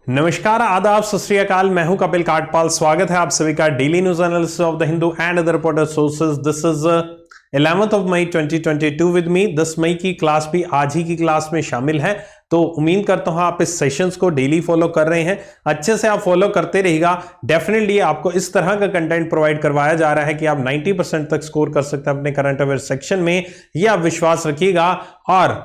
नमस्कार, आदाब, सत श्री अकाल। मैं हूं कपिल काटपाल। स्वागत है आप सभी का daily news analysis of the Hindu and other reporter sources. This is 11th of May 2022 with me. 10 मई की क्लास भी आज ही की क्लास में शामिल है, तो उम्मीद करता हूं आप इस सेशंस को डेली फॉलो कर रहे हैं। अच्छे से आप फॉलो करते रहिएगा। डेफिनेटली आपको इस तरह का कंटेंट प्रोवाइड करवाया जा रहा है कि आप 90% तक स्कोर कर सकते हैं अपने करंट अफेयर सेक्शन में। यह आप विश्वास रखिएगा। और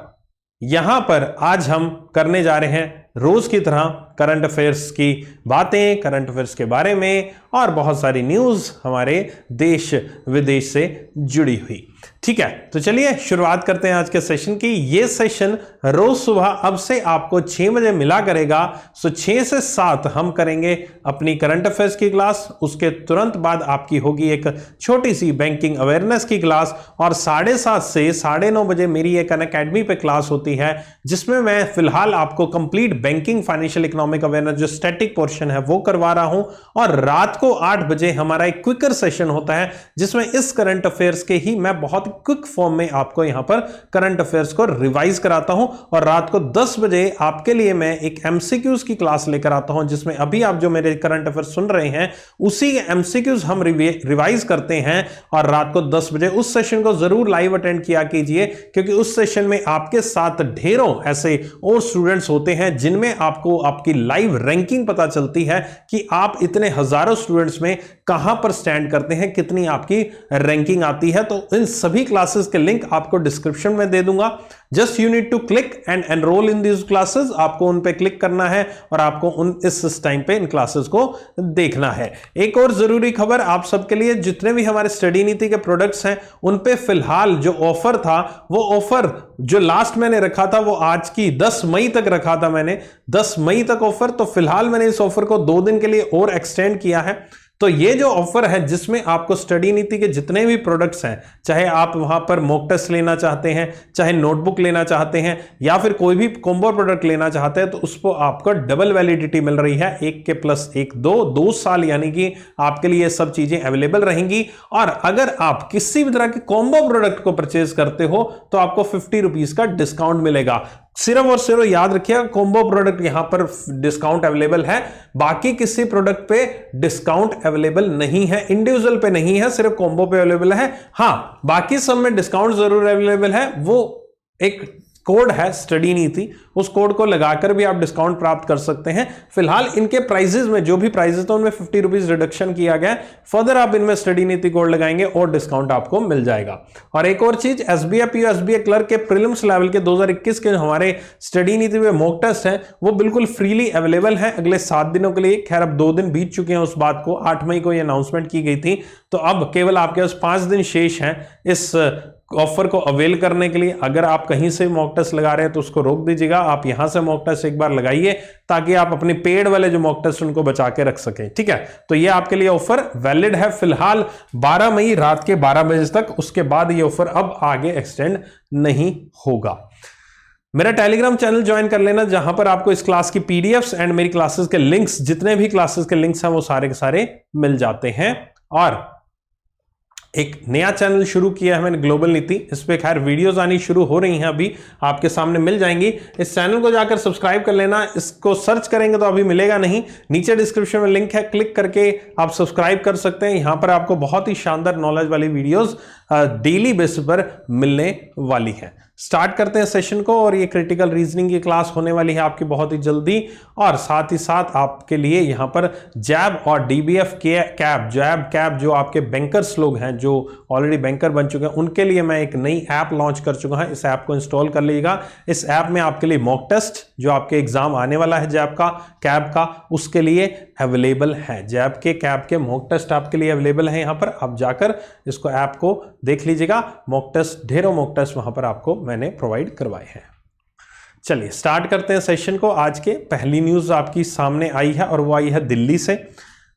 यहां पर आज हम करने जा रहे हैं रोज की तरह करंट अफेयर्स की बातें, करंट अफेयर्स के बारे में और बहुत सारी न्यूज हमारे देश विदेश से जुड़ी हुई। ठीक है, तो चलिए शुरुआत करते हैं आज के सेशन की। ये सेशन रोज सुबह अब से आपको 6 बजे मिला करेगा। सो 6 से 7 हम करेंगे अपनी करंट अफेयर्स की क्लास। उसके तुरंत बाद आपकी होगी एक छोटी सी बैंकिंग अवेयरनेस की क्लास, और 7:30 से 9:30 बजे मेरी एक अनअकैडमी पे क्लास होती है, जिसमें मैं फिलहाल आपको complete banking financial economic awareness जो स्टैटिक पोर्शन है वो करवा रहा हूं। और रात को 8 बजे हमारा एक क्विकर सेशन होता है, जिसमें इस करंट अफेयर्स के ही मैं बहुत क्विक फॉर्म में आपको यहां पर करंट अफेयर्स को रिवाइज कराता हूं। और रात को 10 बजे आपके लिए मैं एक एमसीक्यूज की क्लास लेकर आता हूं, जिसमें अभी आप जो मेरे करंट अफेयर्स सुन रहे हैं उसी एमसीक्यूज हम रिवाइज करते हैं। और रात को 10 बजे उस सेशन को जरूर लाइव अटेंड किया कीजिए, क्योंकि उस सेशन में आपके साथ ढेरों ऐसे और स्टूडेंट्स होते हैं जिनमें आपको आपकी लाइव रैंकिंग पता चलती है कि आप इतने हजारों स्टूडेंट्स में कहां पर स्टैंड करते हैं, कितनी आपकी रैंकिंग आती है। तो इन सभी क्लासेस के लिंक आपको डिस्क्रिप्शन में दे दूंगा। Just you need to click and enroll in these classes. आपको उन पे क्लिक करना है और आपको इस टाइम पे इन क्लासेस को देखना है। एक और जरूरी खबर आप सबके लिए, जितने भी हमारे स्टडी नीति के प्रोडक्ट्स हैं उन पे फिलहाल जो ऑफर था, वो ऑफर जो लास्ट मैंने रखा था वो आज की 10 मई तक रखा था मैंने, 10 मई तक ऑफर। तो फिलहाल मैंने इस ऑफर को 2 दिन के लिए और एक्सटेंड किया है। तो ये जो ऑफर है, जिसमें आपको स्टडी नीति के जितने भी प्रोडक्ट्स हैं, चाहे आप वहां पर मॉक टेस्ट लेना चाहते हैं, चाहे नोटबुक लेना चाहते हैं, या फिर कोई भी कॉम्बो प्रोडक्ट लेना चाहते हैं, तो उसको आपको डबल वैलिडिटी मिल रही है। 1 के प्लस 1 2 साल, यानी कि आपके लिए सब चीजें अवेलेबल रहेंगी। और अगर आप किसी भी तरह के कॉम्बो प्रोडक्ट को परचेज करते हो तो आपको 50 रुपीज का डिस्काउंट मिलेगा। सिर्फ और सिर्फ याद रखिएगा, कॉम्बो प्रोडक्ट यहां पर डिस्काउंट अवेलेबल है, बाकी किसी प्रोडक्ट पे डिस्काउंट अवेलेबल नहीं है, इंडिविजुअल पे नहीं है, सिर्फ कॉम्बो पे अवेलेबल है। हां, बाकी सब में डिस्काउंट जरूर अवेलेबल है। वो एक कोड है स्टडी नीति, उस कोड को लगाकर भी आप डिस्काउंट प्राप्त कर सकते हैं। फिलहाल इनके प्राइजेस में जो भी प्राइजेस थे उनमें 50 रुपीज रिडक्शन किया गया। फर्दर आप इनमें स्टडी नीति कोड लगाएंगे और डिस्काउंट आपको मिल जाएगा। और एक और चीज, एसबीआई पीओ एसबीआई क्लर्क के प्रीलिम्स लेवल के 2021 के हमारे स्टडी नीति में मॉक टेस्ट है, वो बिल्कुल फ्रीली अवेलेबल है अगले 7 दिनों के लिए। खैर अब 2 दिन बीत चुके हैं उस बात को, 8 मई को यह अनाउंसमेंट की गई थी, तो अब केवल आपके पास 5 दिन शेष हैं इस ऑफर को अवेल करने के लिए। अगर आप कहीं से मॉक टेस्ट लगा रहे हैं तो उसको रोक दीजिएगा, आप यहां से मॉक टेस्ट एक बार लगाइए, ताकि आप अपने पेड वाले जो मॉक टेस्ट उनको बचा के रख सकें। ठीक है, तो ये आपके लिए ऑफर वैलिड है फिलहाल 12 मई रात के 12 बजे तक। उसके बाद ये ऑफर अब आगे एक्सटेंड नहीं होगा। मेरा टेलीग्राम चैनल ज्वाइन कर लेना, जहां पर आपको इस क्लास की पीडीएफ्स एंड मेरी क्लासेस के लिंक्स, जितने भी क्लासेस के लिंक्स हैं वो सारे के सारे मिल जाते हैं। और एक नया चैनल शुरू किया है मैंने, ग्लोबल नीति। इस पे खैर वीडियोस आनी शुरू हो रही हैं, अभी आपके सामने मिल जाएंगी। इस चैनल को जाकर सब्सक्राइब कर लेना। इसको सर्च करेंगे तो अभी मिलेगा नहीं, नीचे डिस्क्रिप्शन में लिंक है, क्लिक करके आप सब्सक्राइब कर सकते हैं। यहां पर आपको बहुत ही शानदार नॉलेज वाली वीडियोस डेली बेसिस पर मिलने वाली है। स्टार्ट करते हैं सेशन को। और ये क्रिटिकल रीजनिंग की क्लास होने वाली है आपकी बहुत ही जल्दी। और साथ ही साथ आपके लिए यहाँ पर जैब और डीबीएफ कैप, जैब कैप जो आपके बैंकर्स लोग हैं, जो ऑलरेडी बैंकर बन चुके हैं, उनके लिए मैं एक नई ऐप लॉन्च कर चुका हूं। इस ऐप को इंस्टॉल कर लीजिएगा। इस ऐप में आपके लिए मॉक टेस्ट जो आपके एग्जाम आने वाला है जैब का, कैप का, उसके लिए अवेलेबल है। जैब के कैप के मॉक टेस्ट आपके लिए अवेलेबल है। यहां पर आप जाकर इसको ऐप को देख लीजिएगा। मॉक टेस्ट, ढेरों मॉक टेस्ट वहां पर आपको मैंने प्रोवाइड करवाए हैं। चलिए स्टार्ट करते हैं सेशन को। आज के पहली न्यूज आपकी सामने आई है और वो आई है दिल्ली से।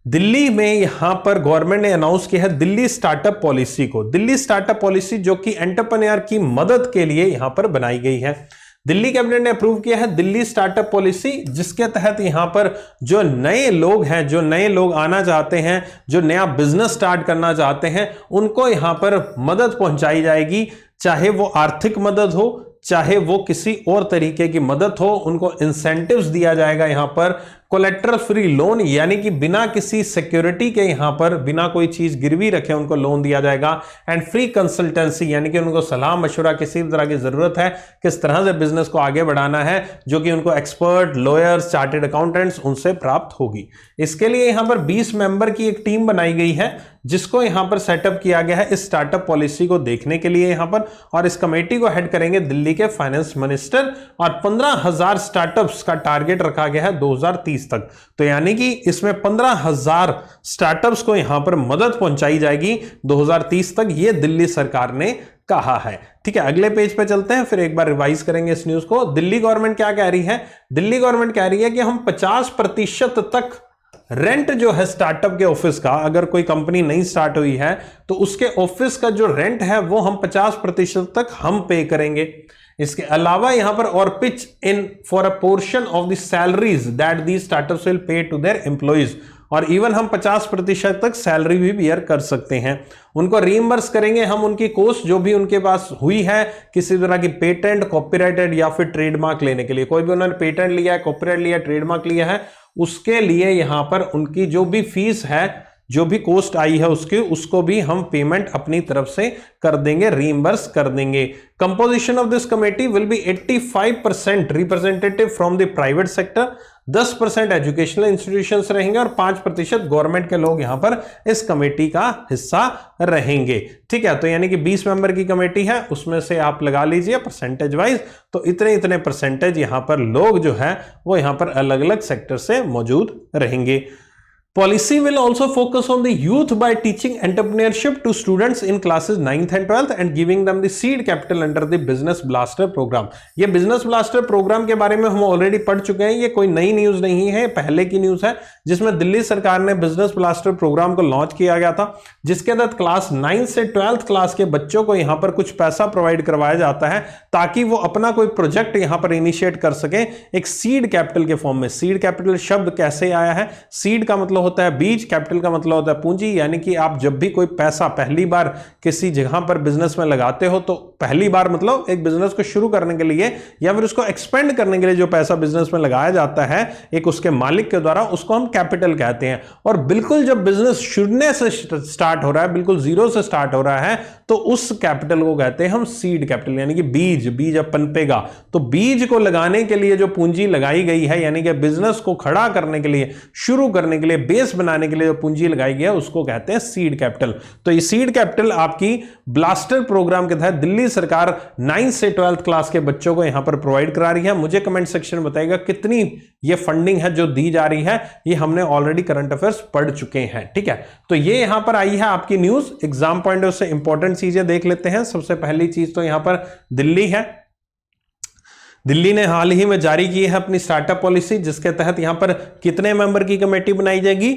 दिल्ली में यहां पर गवर्नमेंट ने अनाउंस किया है दिल्ली स्टार्टअप पॉलिसी को। दिल्ली स्टार्टअप पॉलिसी जो कि एंटरप्रेन्योर की मदद के लिए यहां पर बनाई गई है। दिल्ली कैबिनेट ने अप्रूव किया है दिल्ली स्टार्टअप पॉलिसी, जिसके तहत यहां पर जो नए लोग हैं, जो नए लोग आना चाहते हैं, जो नया बिजनेस स्टार्ट करना चाहते हैं, उनको यहां पर मदद पहुंचाई जाएगी। चाहे वो आर्थिक मदद हो, चाहे वो किसी और तरीके की मदद हो, उनको इंसेंटिव्स दिया जाएगा यहां पर कोलेट्रल फ्री लोन, यानी कि बिना किसी सिक्योरिटी के यहां पर बिना कोई चीज गिरवी रखे उनको लोन दिया जाएगा। एंड फ्री कंसल्टेंसी, यानी कि उनको सलाह मशवरा किसी भी तरह की जरूरत है किस तरह से बिजनेस को आगे बढ़ाना है, जो कि उनको एक्सपर्ट, लॉयर्स, चार्टेड अकाउंटेंट्स उनसे प्राप्त होगी। इसके लिए यहां पर 20 मेंबर की एक टीम बनाई गई है जिसको यहां पर सेटअप किया गया है इस स्टार्टअप पॉलिसी को देखने के लिए यहां पर, और इस कमेटी को हेड करेंगे दिल्ली के फाइनेंस मिनिस्टर। और 15,000 स्टार्टअप्स का टारगेट रखा गया है 2030 तक। तो यानी कि इसमें 15,000 स्टार्टअप्स को यहां पर मदद पहुंचाई जाएगी 2030 तक, यह दिल्ली सरकार ने कहा है। ठीक है, अगले पेज पे चलते हैं, फिर एक बार रिवाइज करेंगे इस न्यूज को। दिल्ली गवर्नमेंट क्या कह रही है? दिल्ली गवर्नमेंट कह रही है कि हम 50% तक रेंट जो है स्टार्टअप के ऑफिस का, अगर कोई कंपनी नहीं स्टार्ट हुई है तो उसके ऑफिस का जो रेंट है वो हम 50% तक हम पे करेंगे। इसके अलावा यहां पर और pitch in for a portion of the salaries that the startups will pay to their employees, और इवन हम 50% तक सैलरी भी बियर कर सकते हैं। उनको रीइंबर्स करेंगे हम उनकी कॉस्ट जो भी उनके पास हुई है किसी तरह की पेटेंट, कॉपीराइटेड या फिर ट्रेडमार्क लेने के लिए। कोई भी उन्होंने पेटेंट लिया है, कॉपीराइट लिया है, ट्रेडमार्क लिया है, उसके लिए यहां पर उनकी जो भी फीस है, जो भी कॉस्ट आई है उसकी, उसको भी हम पेमेंट अपनी तरफ से कर देंगे, रीइंबर्स कर देंगे। Composition of this committee will be 85% representative from the private sector, 10% educational institutions रहेंगे और 5% गवर्नमेंट के लोग यहां पर इस कमेटी का हिस्सा रहेंगे। ठीक है, तो यानी कि 20 मेंबर की कमेटी है, उसमें से आप लगा लीजिए परसेंटेज वाइज, तो इतने इतने परसेंटेज यहां पर लोग जो है वो यहां पर अलग अलग सेक्टर से मौजूद रहेंगे। Policy will also focus on the youth by teaching entrepreneurship to students in classes 9th and 12th and giving them the seed capital under the Business Blaster program। ये Business Blaster program के बारे में हम already पढ़ चुके हैं, ये कोई नई न्यूज नहीं है, पहले की न्यूज है, जिसमें दिल्ली सरकार ने Business Blaster program को लॉन्च किया गया था, जिसके तहत क्लास 9 से 12th क्लास के बच्चों को यहां पर कुछ पैसा प्रोवाइड करवाया जाता है ताकि वो अपना कोई प्रोजेक्ट यहां पर इनिशिएट कर सके एक सीड कैपिटल के फॉर्म में। सीड कैपिटल शब्द कैसे आया है? सीड का मतलब होता है बीज, कैपिटल का मतलब होता है पूंजी, यानी कि आप जब भी कोई पैसा पहली बार किसी जगह पर बिजनेस में लगाते हो, तो पहली बार मतलब एक बिजनेस को शुरू करने के लिए या फिर उसको एक्सपेंड करने के लिए जो पैसा बिजनेस में लगाया जाता है एक उसके मालिक के द्वारा, उसको हम कैपिटल कहते हैं। और बिल्कुल जब बिजनेस शून्य से स्टार्ट हो रहा है, बिल्कुल जीरो से स्टार्ट हो रहा है, तो उस कैपिटल को कहते हैं हम सीड कैपिटल, यानी कि बीज। बीज अब पनपेगा, तो बीज को लगाने के लिए जो पूंजी लगाई गई है, यानी कि बिजनेस को खड़ा करने के लिए, शुरू करने के लिए, बेस बनाने के लिए जो पूंजी लगाई गई है उसको कहते हैं सीड कैपिटल। तो ये सीड कैपिटल आपकी ब्लास्टर प्रोग्राम के तहत दिल्ली सरकार 9 से 12th क्लास के बच्चों को यहां पर प्रोवाइड करा रही है। मुझे कमेंट सेक्शन में बताइएगा कितनी ये फंडिंग है जो दी जा रही है, ये हमने ऑलरेडी करंट अफेयर्स पढ़ चुके हैं। ठीक है, तो ये यहां पर आई है आपकी न्यूज। एग्जाम पॉइंट ऑफ से इंपॉर्टेंट चीजें देख लेते हैं। सबसे पहली चीज तो यहां पर दिल्ली है। दिल्ली ने हाल ही में जारी की है अपनी स्टार्टअप पॉलिसी, जिसके तहत यहां पर कितने मेंबर की कमेटी बनाई जाएगी?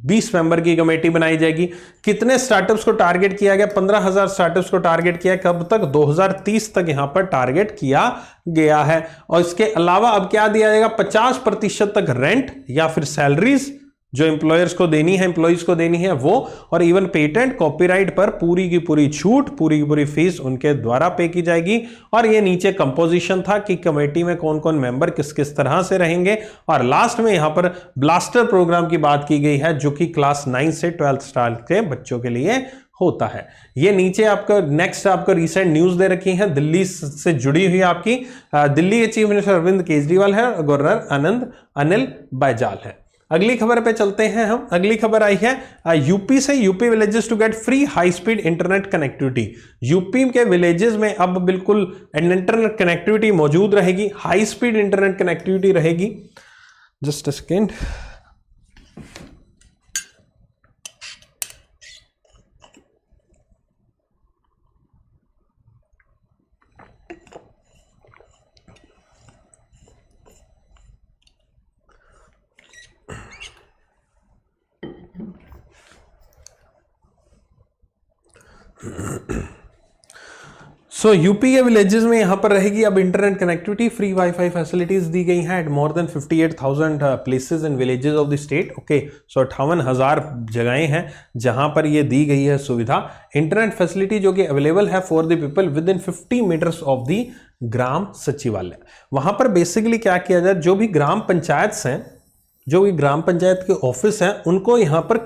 20 मेंबर की कमेटी बनाई जाएगी। कितने स्टार्टअप्स को टारगेट किया गया? 15,000 स्टार्टअप्स को टारगेट किया। कब तक? 2030 तक यहां पर टारगेट किया गया है। और इसके अलावा अब क्या दिया जाएगा? 50% तक रेंट या फिर सैलरीज जो एम्प्लॉयर्स को देनी है, एम्प्लॉइज को देनी है वो, और इवन पेटेंट, कॉपीराइट पर पूरी की पूरी छूट, पूरी की पूरी फीस उनके द्वारा पे की जाएगी। और ये नीचे कंपोजिशन था कि कमेटी में कौन कौन मेंबर किस किस तरह से रहेंगे। और लास्ट में यहां पर ब्लास्टर प्रोग्राम की बात की गई है, जो कि क्लास 9 से 12th स्टार के बच्चों के लिए होता है। ये नीचे आपका नेक्स्ट आपको रिसेंट न्यूज दे रखी है दिल्ली से जुड़ी हुई आपकी। दिल्ली के चीफ मिनिस्टर अरविंद केजरीवाल है, गवर्नर अनिल बैजल है। अगली खबर पे चलते हैं हम। अगली खबर आई है यूपी से। UP villages to get free high speed internet connectivity. UP के विलेजेस में अब बिल्कुल इंटरनेट कनेक्टिविटी मौजूद रहेगी, हाई स्पीड इंटरनेट कनेक्टिविटी रहेगी। Just a second. So UP के विलेजेस में यहां पर रहेगी अब internet connectivity. Free wifi facilities दी गई हैं at more than 58,000 places in villages of the state. Okay, so 58,000 जगहें हैं जहां पर ये दी गई है सुविधा। इंटरनेट फैसिलिटी जो कि अवेलेबल है for the people within 50 metres of the gram sachivalaya. वहां पर बेसिकली क्या किया जाए, जो भी ग्राम पंचायत हैं जो भी ग्राम पंचायत के ऑफिस हैं उनको यहाँ पर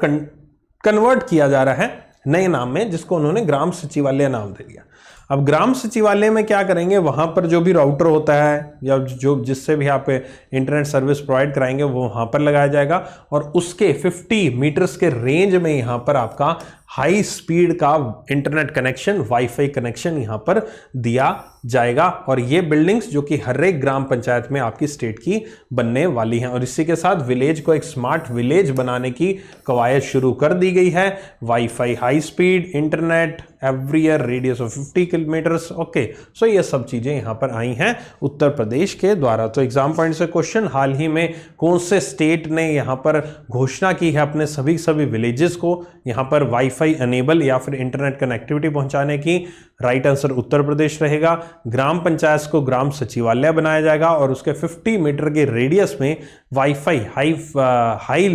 कन्वर्ट किया जा रहा है नए नाम में, जिसको उन्होंने ग्राम सचिवालय नाम दे दिया। अब ग्राम सचिवालय में क्या करेंगे, वहां पर जो भी राउटर होता है या जो जिससे भी आप इंटरनेट सर्विस प्रोवाइड कराएंगे वो वहां पर लगाया जाएगा, और उसके 50 मीटर्स के रेंज में यहां पर आपका हाई स्पीड का इंटरनेट कनेक्शन, वाईफाई कनेक्शन यहां पर दिया जाएगा। और ये बिल्डिंग्स जो कि हर एक ग्राम पंचायत में आपकी स्टेट की बनने वाली हैं, और इसी के साथ विलेज को एक स्मार्ट विलेज बनाने की कवायद शुरू कर दी गई है। Wifi, high speed internet everywhere, radius of 50 kilometres. Okay, so ये सब चीजें यहां पर आई हैं उत्तर प्रदेश के द्वारा। तो एग्जाम पॉइंट से क्वेश्चन, हाल ही में कौन से स्टेट ने यहां पर घोषणा की है अपने सभी विलेजेस को यहां पर वाईफाई अनेबल या फिर इंटरनेट कनेक्टिविटी पहुंचाने की? राइट आंसर उत्तर प्रदेश रहेगा। ग्राम पंचायत को ग्राम सचिवालय बनाया जाएगा और उसके 50 मीटर के रेडियस में वाईफाई हाई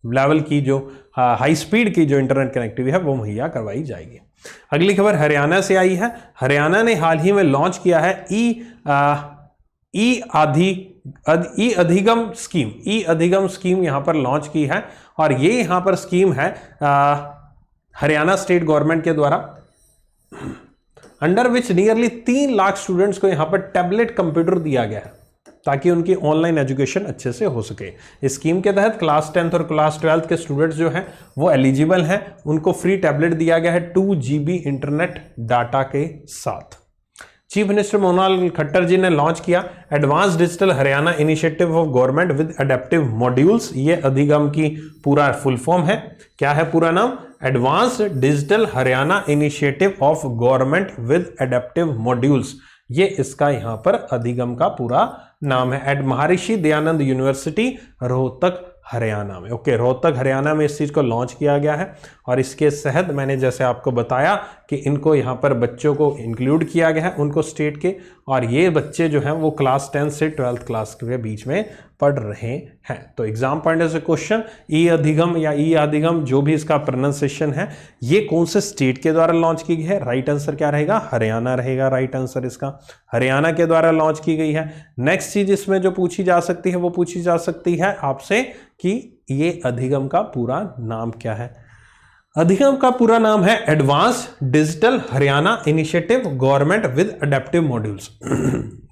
लेवल की जो हाई स्पीड की जो इंटरनेट कनेक्टिविटी है वो मुहैया करवाई जाएगी। अगली खबर हरियाणा से आई है। हरियाणा ने हाल ही में लॉन्च किया है ई अधिगम स्कीम यहां पर लॉन्च की है, और ये यहां पर स्कीम है हरियाणा स्टेट गवर्नमेंट के द्वारा, under which nearly 3 lakh students को यहां पर टैबलेट कंप्यूटर दिया गया है ताकि उनकी ऑनलाइन एजुकेशन अच्छे से हो सके। इस स्कीम के तहत क्लास 10th और क्लास 12th के स्टूडेंट्स जो हैं वो एलिजिबल हैं, उनको फ्री टैबलेट दिया गया है 2 GB इंटरनेट डाटा के साथ। चीफ मिनिस्टर मनोहर खट्टर जी ने लॉन्च किया advance digital Haryana initiative of government with adaptive modules. ये अधिगम की पूरा फुल फॉर्म है। क्या है पूरा नाम? Advance digital Haryana initiative of government with adaptive modules, ये इसका यहां पर अधिगम का पूरा नाम है। एट महर्षि दयानंद यूनिवर्सिटी, रोहतक, हरियाणा में। ओके, रोहतक हरियाणा में इस चीज को लॉन्च किया गया है, और इसके तहत मैंने जैसे आपको बताया कि इनको यहाँ पर बच्चों को इंक्लूड किया गया है उनको स्टेट के, और ये बच्चे जो हैं वो क्लास 10 से 12th क्लास के बीच में पढ़ रहे हैं। तो एग्जाम पॉइंट से क्वेश्चन, ई अधिगम या ई अधिगम जो भी इसका प्रोनाउंसिएशन है, ये कौन से स्टेट के द्वारा लॉन्च की गई है? राइट आंसर क्या रहेगा? हरियाणा रहेगा। राइट आंसर इसका हरियाणा के द्वारा लॉन्च की गई है। नेक्स्ट चीज इसमें जो पूछी जा सकती है वो पूछी जा सकती है आपसे कि ये अधिगम का पूरा नाम क्या है? अधिगम का पूरा नाम है advance digital Haryana initiative government with adaptive modules.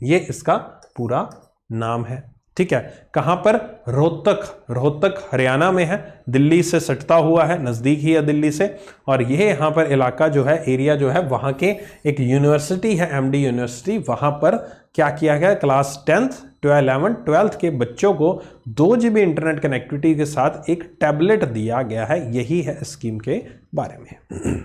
ये इसका पूरा नाम है। ठीक है, कहां पर? रोहतक हरियाणा में है, दिल्ली से सटता हुआ है, नजदीक ही है दिल्ली से। और यह यहां पर इलाका जो है, एरिया जो है, वहां के एक यूनिवर्सिटी है MD यूनिवर्सिटी, वहां पर क्या किया गया? क्लास 10th, 11th, 12th के बच्चों को 2 GB इंटरनेट कनेक्टिविटी के साथ एक टैबलेट दिया गया है। यही है स्कीम के बारे में।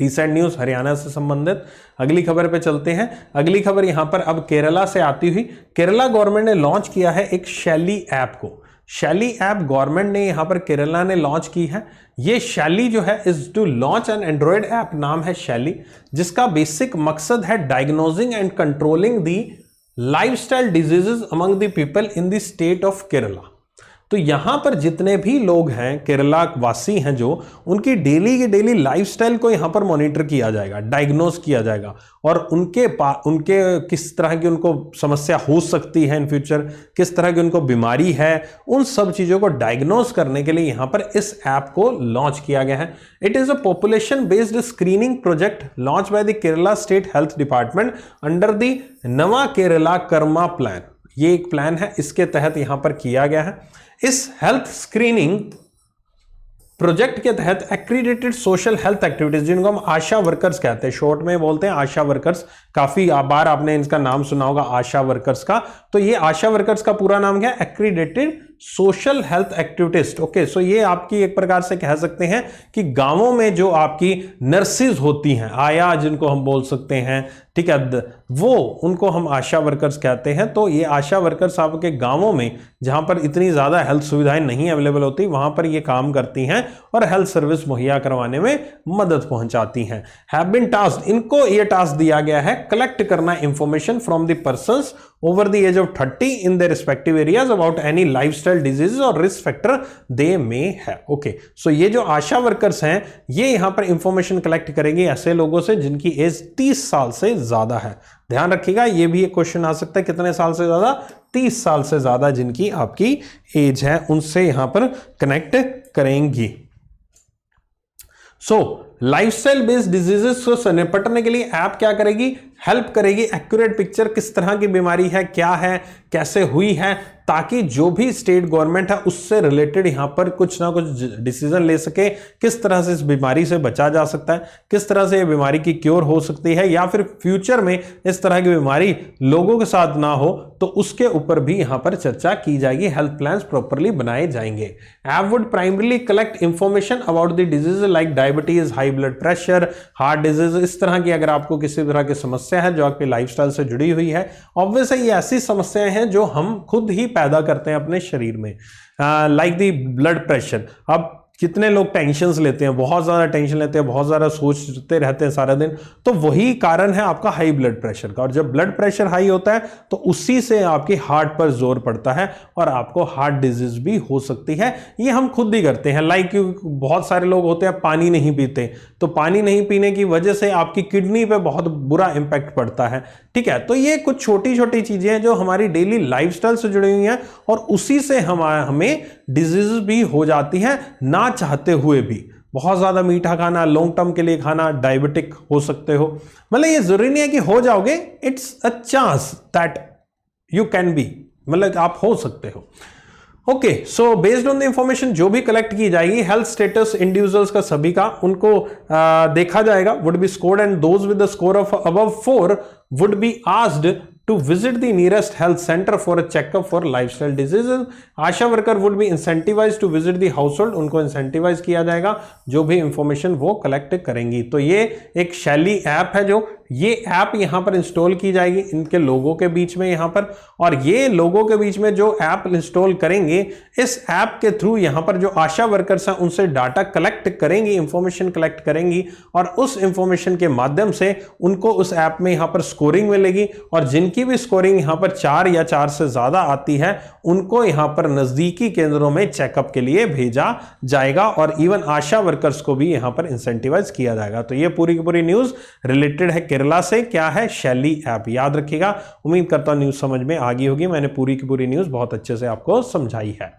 रिसेंट न्यूज हरियाणा से संबंधित। अगली खबर पे चलते हैं। अगली खबर यहां पर अब केरला से आती हुई। केरला गवर्नमेंट ने लॉन्च किया है एक शैली ऐप को। शैली ऐप गवर्नमेंट ने यहां पर केरला ने लॉन्च की है। ये शैली जो है is to launch an android app, नाम है शैली, जिसका बेसिक मकसद है diagnosing and controlling the lifestyle diseases among the people in the state of Kerala. तो यहां पर जितने भी लोग हैं केरला वासी हैं जो, उनकी डेली की डेली लाइफस्टाइल को यहां पर मॉनिटर किया जाएगा, डायग्नोज किया जाएगा, और उनके किस तरह की उनको समस्या हो सकती है इन फ्यूचर, किस तरह की उनको बीमारी है, उन सब चीजों को डायग्नोज करने के लिए यहां पर इस ऐप को लॉन्च किया गया है। It is a population based screening project launch by the Kerala state health department under the नवा केरला कर्मा प्लान। ये एक प्लान है, इसके तहत यहां पर किया गया है। इस हेल्थ स्क्रीनिंग प्रोजेक्ट के तहत एक्रीडेटेड सोशल हेल्थ एक्टिविटीज, जिनको हम आशा वर्कर्स कहते हैं, शॉर्ट में बोलते हैं आशा वर्कर्स, काफी बार आपने इनका नाम सुना होगा आशा वर्कर्स का। तो ये आशा वर्कर्स का पूरा नाम क्या है? Accredited social health activist. Okay, so ये आपकी एक प्रकार से कह सकते हैं कि गांवों में जो आपकी नर्सिस होती हैं, आया जिनको हम बोल सकते हैं, ठीक है, वो उनको हम आशा वर्कर्स कहते हैं। तो ये आशा वर्कर्स आपके गांवों में जहां पर इतनी ज्यादा हेल्थ सुविधाएं नहीं अवेलेबल होती, वहां पर ये काम करती हैं और हेल्थ सर्विस मुहैया करवाने में मदद पहुंचाती हैं। हैव बीन टास्क्ड, इनको ये टास्क दिया गया है कलेक्ट करना information from the persons over the age of 30 in their respective areas about any lifestyle diseases or risk factor they may have. Okay, so ये जो आशा वर्कर्स हैं ये यहां पर इंफॉर्मेशन कलेक्ट करेंगे ऐसे लोगों से जिनकी एज 30 साल से ज्यादा है। ध्यान रखिएगा, ये भी एक क्वेश्चन आ सकता है, कितने साल से ज्यादा? 30 साल से ज्यादा जिनकी आपकी एज है उनसे यहां पर कनेक्ट करेंगी। लाइफस्टाइल बेस्ड डिजीजेस से निपटने के लिए ऐप क्या करेगी? हेल्प करेगी, एक्यूरेट पिक्चर किस तरह की बीमारी है, क्या है, कैसे हुई है, ताकि जो भी स्टेट गवर्नमेंट है उससे रिलेटेड यहां पर कुछ ना कुछ डिसीजन ले सके, किस तरह से इस बीमारी से बचा जा सकता है, किस तरह से ये बीमारी की क्योर हो सकती है, या फिर फ्यूचर में इस तरह की बीमारी लोगों के साथ ना हो तो उसके ऊपर भी यहां पर चर्चा की जाएगी। हेल्थ प्लान्स प्रॉपरली बनाए जाएंगे। App would primarily collect information about the disease like diabetes, high blood pressure, heart disease, इस तरह की अगर आपको किसी तरह की समस्या है जो आपकी लाइफस्टाइल से जुड़ी हुई है। ऑब्वियसली ये ऐसी समस्याएं हैं जो हम खुद ही पैदा करते हैं अपने शरीर में, लाइक दी ब्लड प्रेशर। अब कितने लोग टेंशन्स लेते हैं, बहुत ज्यादा टेंशन लेते हैं, बहुत ज्यादा सोचते रहते हैं सारा दिन, तो वही कारण है आपका हाई ब्लड प्रेशर का। और जब ब्लड प्रेशर हाई होता है तो उसी से आपकी हार्ट पर जोर पड़ता है और आपको हार्ट डिजीज भी हो सकती है। ये हम खुद ही करते हैं। लाइक बहुत सारे लोग होते हैं पानी नहीं पीते, तो पानी नहीं पीने की वजह से आपकी किडनी पे बहुत बुरा इंपैक्ट पड़ता है। ठीक है, तो ये कुछ छोटी छोटी चीजें हैं जो हमारी डेली लाइफस्टाइल से जुड़ी हुई हैं और उसी से हमें डिजीज भी हो जाती है ना चाहते हुए भी। बहुत ज्यादा मीठा खाना, लॉन्ग टर्म के लिए खाना, डायबिटिक हो सकते हो। मतलब ये जरूरी नहीं है कि हो जाओगे, it's a chance that you can be, मतलब आप हो सकते हो। Okay, so based on the information जो भी कलेक्ट की जाएगी, हेल्थ स्टेटस इंडिविजुअल्स का सभी का उनको देखा जाएगा, would be scored and those with the score of above 4 would be asked to visit the nearest health center for a checkup for lifestyle diseases. Asha worker would be incentivized to visit the household, उनको incentivize किया जाएगा जो भी information वो collect करेंगी। तो ये एक शैली ऐप है, जो ये ऐप यहां पर इंस्टॉल की जाएगी इनके लोगों के बीच में यहां पर, और ये लोगों के बीच में जो ऐप इंस्टॉल करेंगे, इस ऐप के थ्रू यहां पर जो आशा वर्कर्स हैं उनसे डाटा कलेक्ट करेंगी, इंफॉर्मेशन कलेक्ट करेंगी, और उस इंफॉर्मेशन के माध्यम से उनको उस ऐप में यहां पर स्कोरिंग मिलेगी, और जिनकी भी स्कोरिंग यहां पर 4 या 4 से ज्यादा आती है उनको यहां पर नजदीकी केंद्रों में चेकअप के लिए भेजा जाएगा, और इवन आशा वर्कर्स को भी यहां पर इंसेंटिवाइज किया जाएगा। तो ये पूरी की पूरी न्यूज रिलेटेड है केरला से, क्या है? शैली ऐप। याद रखिएगा, उम्मीद करता हूं न्यूज समझ में आ गई होगी, मैंने पूरी की पूरी न्यूज बहुत अच्छे से आपको समझाई है।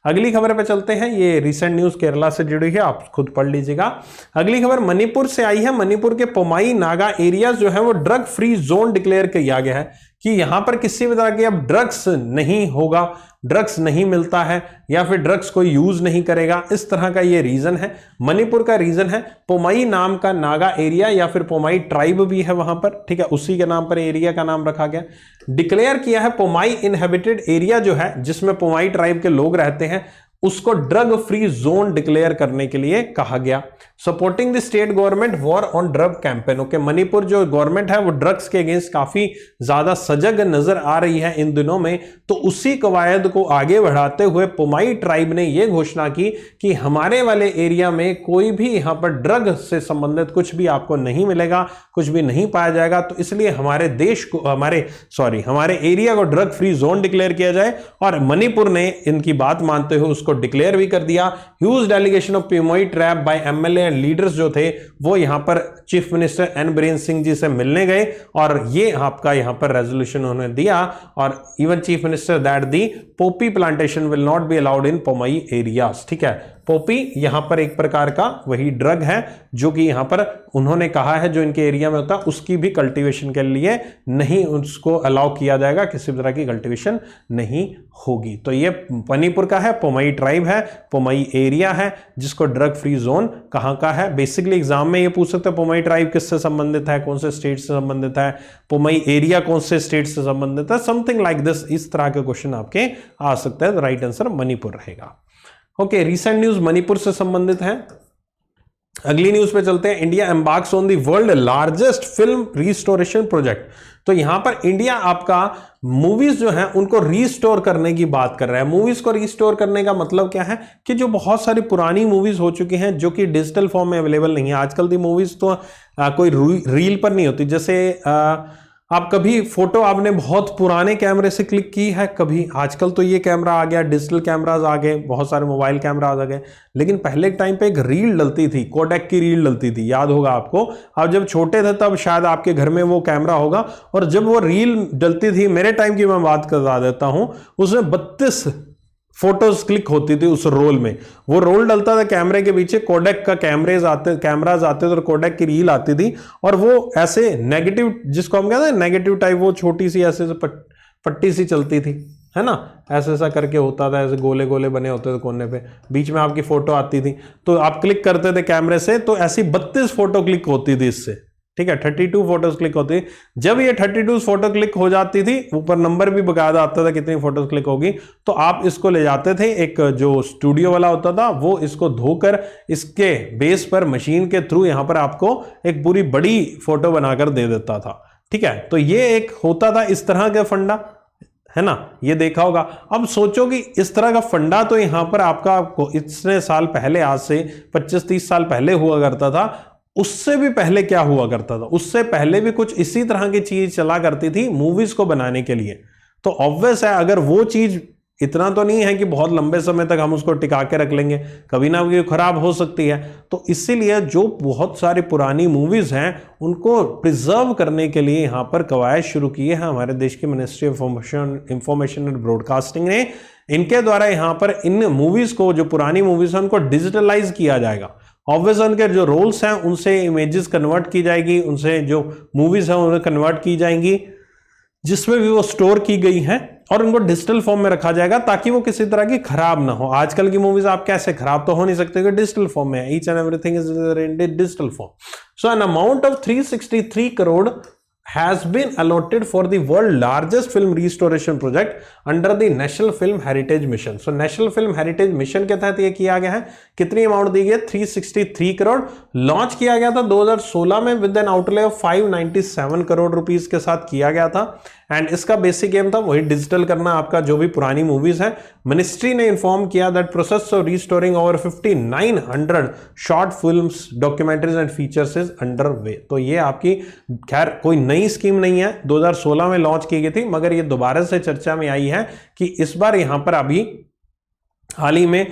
अगली खबर पे चलते हैं, ये रिसेंट न्यूज केरला से जुड़ी है, आप खुद पढ़ लीजिएगा। अगली खबर मणिपुर से आई है। मणिपुर के पोमाई नागा एरियाज जो है वो ड्रग फ्री जोन डिक्लेयर किया गया है कि यहां पर किसी भी तरह की अब ड्रग्स नहीं होगा, ड्रग्स नहीं मिलता है, या फिर ड्रग्स कोई यूज नहीं करेगा, इस तरह का ये रीजन है। मणिपुर का रीजन है, पोमाई नाम का नागा एरिया या फिर पोमाई ट्राइब भी है वहां पर, ठीक है, उसी के नाम पर एरिया का नाम रखा गया। डिक्लेयर किया है पोमाई इनहेबिटेड एरिया जो है जिसमें पोमाई ट्राइब के लोग रहते हैं, उसको ड्रग फ्री जोन डिक्लेयर करने के लिए कहा गया। Supporting the state government war on drug campaign. Okay, Manipur जो गवर्नमेंट है वो ड्रग्स के अगेंस्ट काफी ज्यादा सजग नजर आ रही है इन दिनों में, तो उसी कवायद को आगे बढ़ाते हुए पोमाई ट्राइब ने यह घोषणा की कि हमारे वाले एरिया में कोई भी यहां पर ड्रग से संबंधित कुछ भी आपको नहीं मिलेगा, कुछ भी नहीं पाया जाएगा, तो इसलिए हमारे देश को हमारे एरिया को ड्रग फ्री जोन डिक्लेयर किया जाए। और मणिपुर ने इनकी बात मानते हुए उसको डिक्लेयर भी कर दिया। Huge delegation of Pomai tribe by MLA and leaders जो थे वो यहां पर chief minister N Biren Singh ji से मिलने गए, और ये आपका यहां पर रेजोल्यूशन उन्होंने दिया, और even chief minister that the poppy plantation will not be allowed in Pomai areas. ठीक है, पोपी यहां पर एक प्रकार का वही ड्रग है जो कि यहां पर उन्होंने कहा है जो इनके एरिया में होता है उसकी भी कल्टीवेशन के लिए नहीं, उसको अलाउ किया जाएगा, किसी तरह की कल्टीवेशन नहीं होगी। तो ये मणिपुर का है, पोमाई ट्राइब है, पोमाई एरिया है, जिसको ड्रग फ्री जोन कहां का है। बेसिकली एग्जाम में ये पूछ सकते हैं पोमाई ट्राइब किससे संबंधित है, कौन से स्टेट से संबंधित है, पोमाई एरिया कौन से स्टेट से संबंधित है, समथिंग लाइक दिस, इस तरह के क्वेश्चन आपके आ सकते हैं। राइट आंसर मणिपुर रहेगा। ओके, रीसेंट न्यूज मणिपुर से संबंधित है। अगली न्यूज पे चलते हैं। India embarks on the world largest film restoration project. तो यहां पर इंडिया आपका मूवीज जो है उनको रिस्टोर करने की बात कर रहा है। मूवीज को रिस्टोर करने का मतलब क्या है कि जो बहुत सारी पुरानी मूवीज हो चुकी हैं जो कि डिजिटल फॉर्म में अवेलेबल नहीं है। आजकल की मूवीज तो कोई रील पर नहीं होती, जैसे आप कभी फोटो आपने बहुत पुराने कैमरे से क्लिक की है कभी? आजकल तो ये कैमरा आ गया, डिजिटल कैमराज आ गए, बहुत सारे मोबाइल कैमराज आ गए, लेकिन पहले के टाइम पे एक रील डलती थी, कोडेक की रील डलती थी, याद होगा आपको। आप जब छोटे थे तब शायद आपके घर में वो कैमरा होगा, और जब वो रील डलती थी, मेरे टाइम की मैं बात करवा देता हूं, उसमें 32 फोटोज क्लिक होती थी उस रोल में। वो रोल डलता था कैमरे के पीछे, कोडेक का कैमराज आते थे और कोडेक की रील आती थी, और वो ऐसे नेगेटिव, जिसको हम कहते हैं नेगेटिव टाइप, वो छोटी सी ऐसे पट्टी सी चलती थी, है ना, ऐसा ऐसा करके होता था, ऐसे गोले गोले बने होते थे कोने पे, बीच में आपकी फोटो आती थी, तो आप क्लिक करते थे कैमरे से, तो ऐसी 32 फोटो क्लिक होती थी इससे, ठीक है, 32 फोटोज क्लिक होती। जब ये 32 फोटो क्लिक हो जाती थी, ऊपर नंबर भी बकायदा आता था कितनी फोटोज क्लिक होगी, तो आप इसको ले जाते थे, एक जो स्टूडियो वाला होता था वो इसको धोकर इसके बेस पर मशीन के थ्रू यहां पर आपको एक पूरी बड़ी फोटो बनाकर दे देता था, ठीक है। तो ये एक होता था इस तरह का फंडा, है ना, ये देखा होगा। अब सोचो कि इस तरह का फंडा तो यहां पर आपका इतने साल पहले, आज से 25-30 साल पहले हुआ करता था। उससे भी पहले क्या हुआ करता था, उससे पहले भी कुछ इसी तरह की चीज चला करती थी मूवीज को बनाने के लिए। तो ऑब्वियस है, अगर वो चीज, इतना तो नहीं है कि बहुत लंबे समय तक हम उसको टिका के रख लेंगे, कभी ना कभी खराब हो सकती है। तो इसीलिए जो बहुत सारी पुरानी मूवीज हैं उनको प्रिजर्व करने के लिए यहां पर कवायद शुरू की है हमारे देश की ministry of information and broadcasting ने। इनके द्वारा यहां पर इन मूवीज को, जो पुरानी मूवीज हैं, उनको डिजिटलाइज किया जाएगा। ऑब्वियस उनके जो रोल्स हैं उनसे इमेजेस कन्वर्ट की जाएगी, उनसे जो मूवीज हैं उन्हें कन्वर्ट की जाएंगी, जिसमें भी वो स्टोर की गई हैं, और उनको डिजिटल फॉर्म में रखा जाएगा ताकि वो किसी तरह की खराब ना हो। आजकल की मूवीज आप कैसे, खराब तो हो नहीं सकते, डिजिटल फॉर्म में, each and everything is in digital form. So an amount of 363 crore has been allotted for the world largest film restoration project under the National Film Heritage Mission. So National Film Heritage Mission के तहत ये किया गया है। कितनी amount दी गई है? 363 crore. Launch किया गया था 2016 में with N outlay of 597 crore rupees के साथ किया गया था। एंड इसका बेसिक एम था वही डिजिटल करना आपका जो भी पुरानी मूवीज है। मिनिस्ट्री ने इन्फॉर्म किया that process of restoring over 5900 short films, documentaries and features is under way. तो ये आपकी खैर कोई नई स्कीम नहीं है, 2016 में लॉन्च की गई थी, मगर ये दोबारा से चर्चा में आई है कि इस बार यहां पर अभी हाल ही में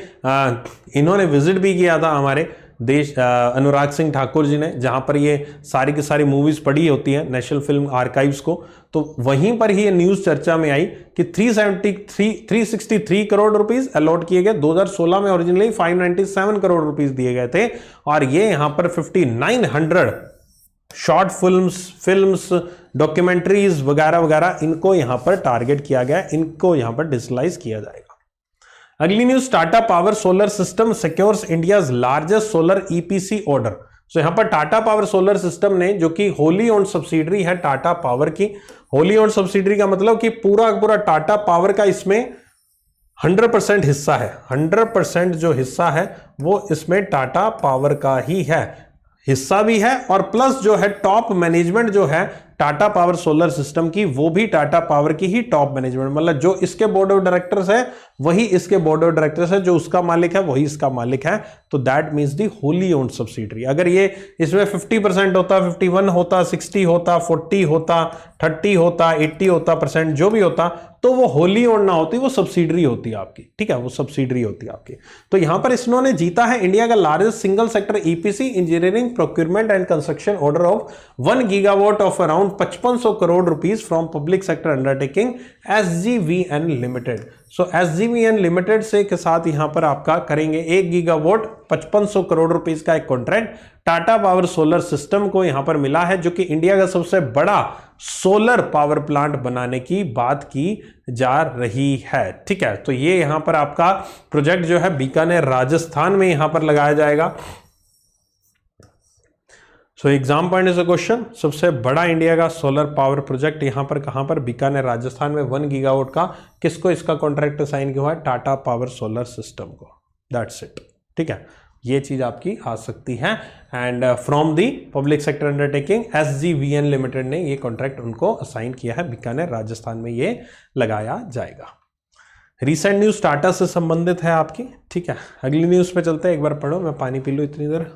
इन्होंने विजिट भी किया था हमारे देश, अनुराग सिंह ठाकुर जी ने, जहां पर ये सारी की सारी मूवीज पड़ी होती हैं नेशनल फिल्म आर्काइव्स को। तो वहीं पर ही ये न्यूज चर्चा में आई कि 363 करोड़ रुपीस अलॉट किए गए। 2016 में ओरिजिनली 597 करोड़ रुपीस दिए गए थे, और ये यहां पर 5900 शॉर्ट फिल्म्स, डॉक्यूमेंट्रीज वगैरह वगैरह, इनको यहां पर टारगेट किया गया, इनको यहां पर डिजिटलाइज किया जाएगा। अगली news, Tata Power Solar System secures India's largest solar EPC order. So यहां पर टाटा पावर सोलर सिस्टम ने, जो कि होली ओन्ड सब्सिडरी है टाटा पावर की, होली ओन्ड सब्सिडरी का मतलब कि पूरा पूरा टाटा पावर का इसमें 100% हिस्सा है। 100% जो हिस्सा है वो इसमें टाटा पावर का ही है, हिस्सा भी है, और प्लस जो है टॉप मैनेजमेंट जो है टाटा पावर सोलर सिस्टम की, वो भी टाटा पावर की ही टॉप मैनेजमेंट, मतलब जो इसके बोर्ड ऑफ डायरेक्टर्स है वही इसके बोर्ड ऑफ डायरेक्टर्स है, जो उसका मालिक है वही इसका मालिक है। तो that means the wholly owned subsidiary. अगर ये इसमें 50% होता, 51 होता, 60 होता, 40 होता, 30 होता, 80 होता परसेंट, जो भी होता, तो वो होली ओन्ड ना होती, वो सब्सिडरी होती है आपकी, ठीक है, वो सब्सिडरी होती है आपकी। तो यहां पर इन्होंने जीता है इंडिया का largest single sector EPC engineering procurement and construction order of 1 gigawatt of around 5500 crore rupees from public sector undertaking SGVN limited. So SGVN limited से के साथ यहां पर आपका करेंगे 1 गीगावाट 5500 करोड़ रुपीस का एक contract Tata Power Solar system को यहां पर मिला है, जो कि इंडिया का सबसे बड़ा सोलर पावर प्लांट बनाने की बात की जा रही है, ठीक है। तो ये यहां पर आपका प्रोजेक्ट जो है बीकानेर राजस्थान में यहां पर लगाया जाएगा। So exam point is a question, सबसे बड़ा इंडिया का सोलर पावर प्रोजेक्ट यहां पर कहां पर? बीकानेर राजस्थान में 1 गीगावाट का। किसको इसका कॉन्ट्रैक्ट साइन किया हुआ है? टाटा पावर सोलर सिस्टम को। दैट्स इट, ठीक है, ये चीज आपकी आ सकती है। And from the public sector undertaking SGVN limited ने ये कॉन्ट्रैक्ट उनको असाइन किया है, बीकानेर राजस्थान में ये लगाया जाएगा। रिसेंट न्यूज टाटा से संबंधित है आपकी, ठीक है। अगली न्यूज पे चलते हैं, एक बार पढ़ो, मैं पानी पी लूं इतनी देर।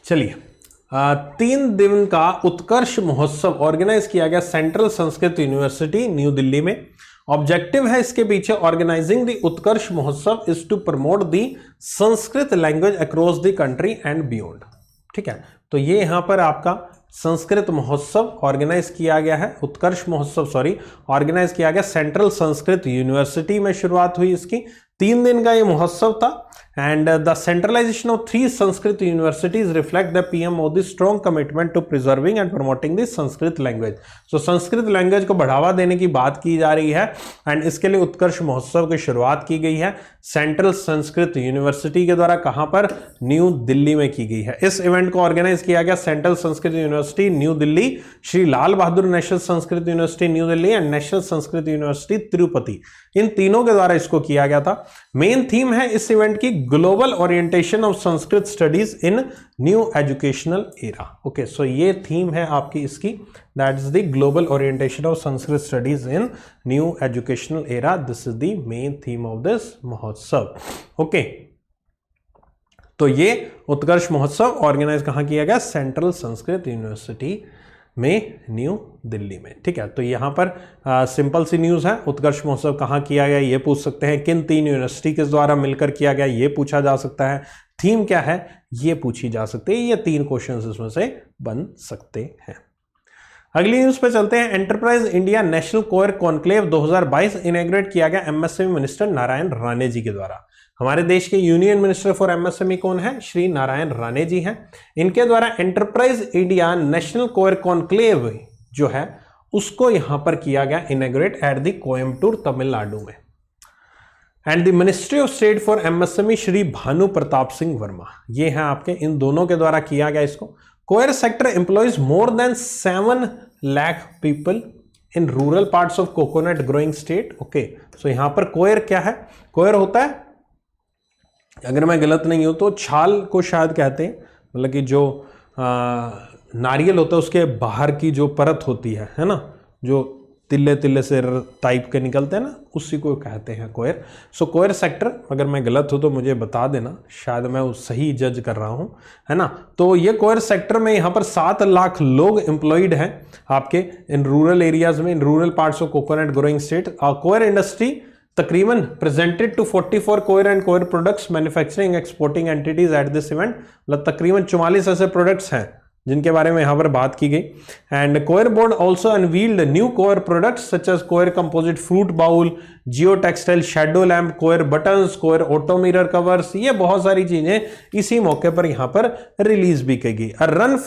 चलिए, 3 दिन का उत्कर्ष महोत्सव ऑर्गेनाइज किया गया central Sanskrit university new Delhi में। ऑब्जेक्टिव है इसके पीछे, organising the Utkarsh Mahotsav is to promote the Sanskrit language across the country and beyond. ठीक है, तो ये यहां पर आपका संस्कृत महोत्सव ऑर्गेनाइज किया गया है, उत्कर्ष महोत्सव ऑर्गेनाइज किया गया सेंट्रल संस्कृत यूनिवर्सिटी में। शुरुआत हुई इसकी, 3 दिन का ये महोत्सव था। And the centralisation of 3 Sanskrit universities reflect the PM Modi strong commitment to preserving and promoting the Sanskrit language. So Sanskrit language को बढ़ावा देने की बात की जा रही है एंड इसके लिए उत्कर्ष महोत्सव की शुरुआत की गई है सेंट्रल संस्कृत यूनिवर्सिटी के द्वारा। कहां पर? न्यू दिल्ली में की गई है। इस इवेंट को ऑर्गेनाइज किया गया central Sanskrit university new Delhi, Shri Lal Bahadur National Sanskrit university new Delhi and National Sanskrit University Tirupati, इन तीनों के द्वारा इसको किया गया था। मेन थीम है इस इवेंट की global orientation of Sanskrit studies in new educational era. Okay, so ये थीम है आपकी इसकी, that is the global orientation of Sanskrit studies in new educational era. This is the main theme of this mahotsav. Okay, तो ये Utkarsh Mahotsav organise कहां किया गया? Central Sanskrit University में न्यू दिल्ली में। ठीक है, तो यहां पर सिंपल सी न्यूज है, उत्कर्ष महोत्सव कहां किया गया ये पूछ सकते हैं, किन 3 यूनिवर्सिटी के द्वारा मिलकर किया गया ये पूछा जा सकता है, थीम क्या है ये पूछी जा सकती है। ये 3 क्वेश्चंस इसमें से बन सकते हैं। अगली न्यूज पे चलते हैं। Enterprise India national coir conclave 2022 inaugurate किया गया एमएसएमई मिनिस्टर नारायण राणे जी के द्वारा। हमारे देश के यूनियन मिनिस्टर फॉर एमएसएमई कौन है? श्री नारायण राणे जी हैं। इनके द्वारा enterprise India national coir conclave जो है उसको यहां पर किया गया inaugurate at the Coimbatore Tamil Nadu में। And the ministry of state for MSME Shri Bhanu Pratap Singh Verma, ये हैं आपके, इन दोनों के द्वारा किया गया इसको। Coir sector employs more than 7 lakh people in rural parts of coconut growing state. Okay, so यहां पर कोयर क्या है? कोयर होता है, अगर मैं गलत नहीं हूं तो छाल को शायद कहते हैं, मतलब कि जो नारियल होता है उसके बाहर की जो परत होती है ना, जो तिल्ले तिल्ले से टाइप के निकलते हैं ना, उसी को कहते हैं कोयर। सो कोयर सेक्टर, अगर मैं गलत हूं तो मुझे बता देना, शायद मैं सही जज कर रहा हूं, है ना। तो ये कोयर सेक्टर में यहाँ पर 7 लाख लोग एम्प्लॉयड हैं आपके इन रूरल एरियाज में, in rural parts of coconut growing state. Coir industry तकरीबन presented to 44 coir and coir products manufacturing exporting entities at this event. मतलब तकरीबन 44 ऐसे प्रोडक्ट्स हैं जिनके बारे में यहां पर बात की गई। And coir board also unveiled new coir products such as coir composite fruit bowl, geotextile shadow lamp, coir buttons, coir auto mirror covers, ये बहुत सारी चीजें इसी मौके पर यहां पर रिलीज भी की गई। Run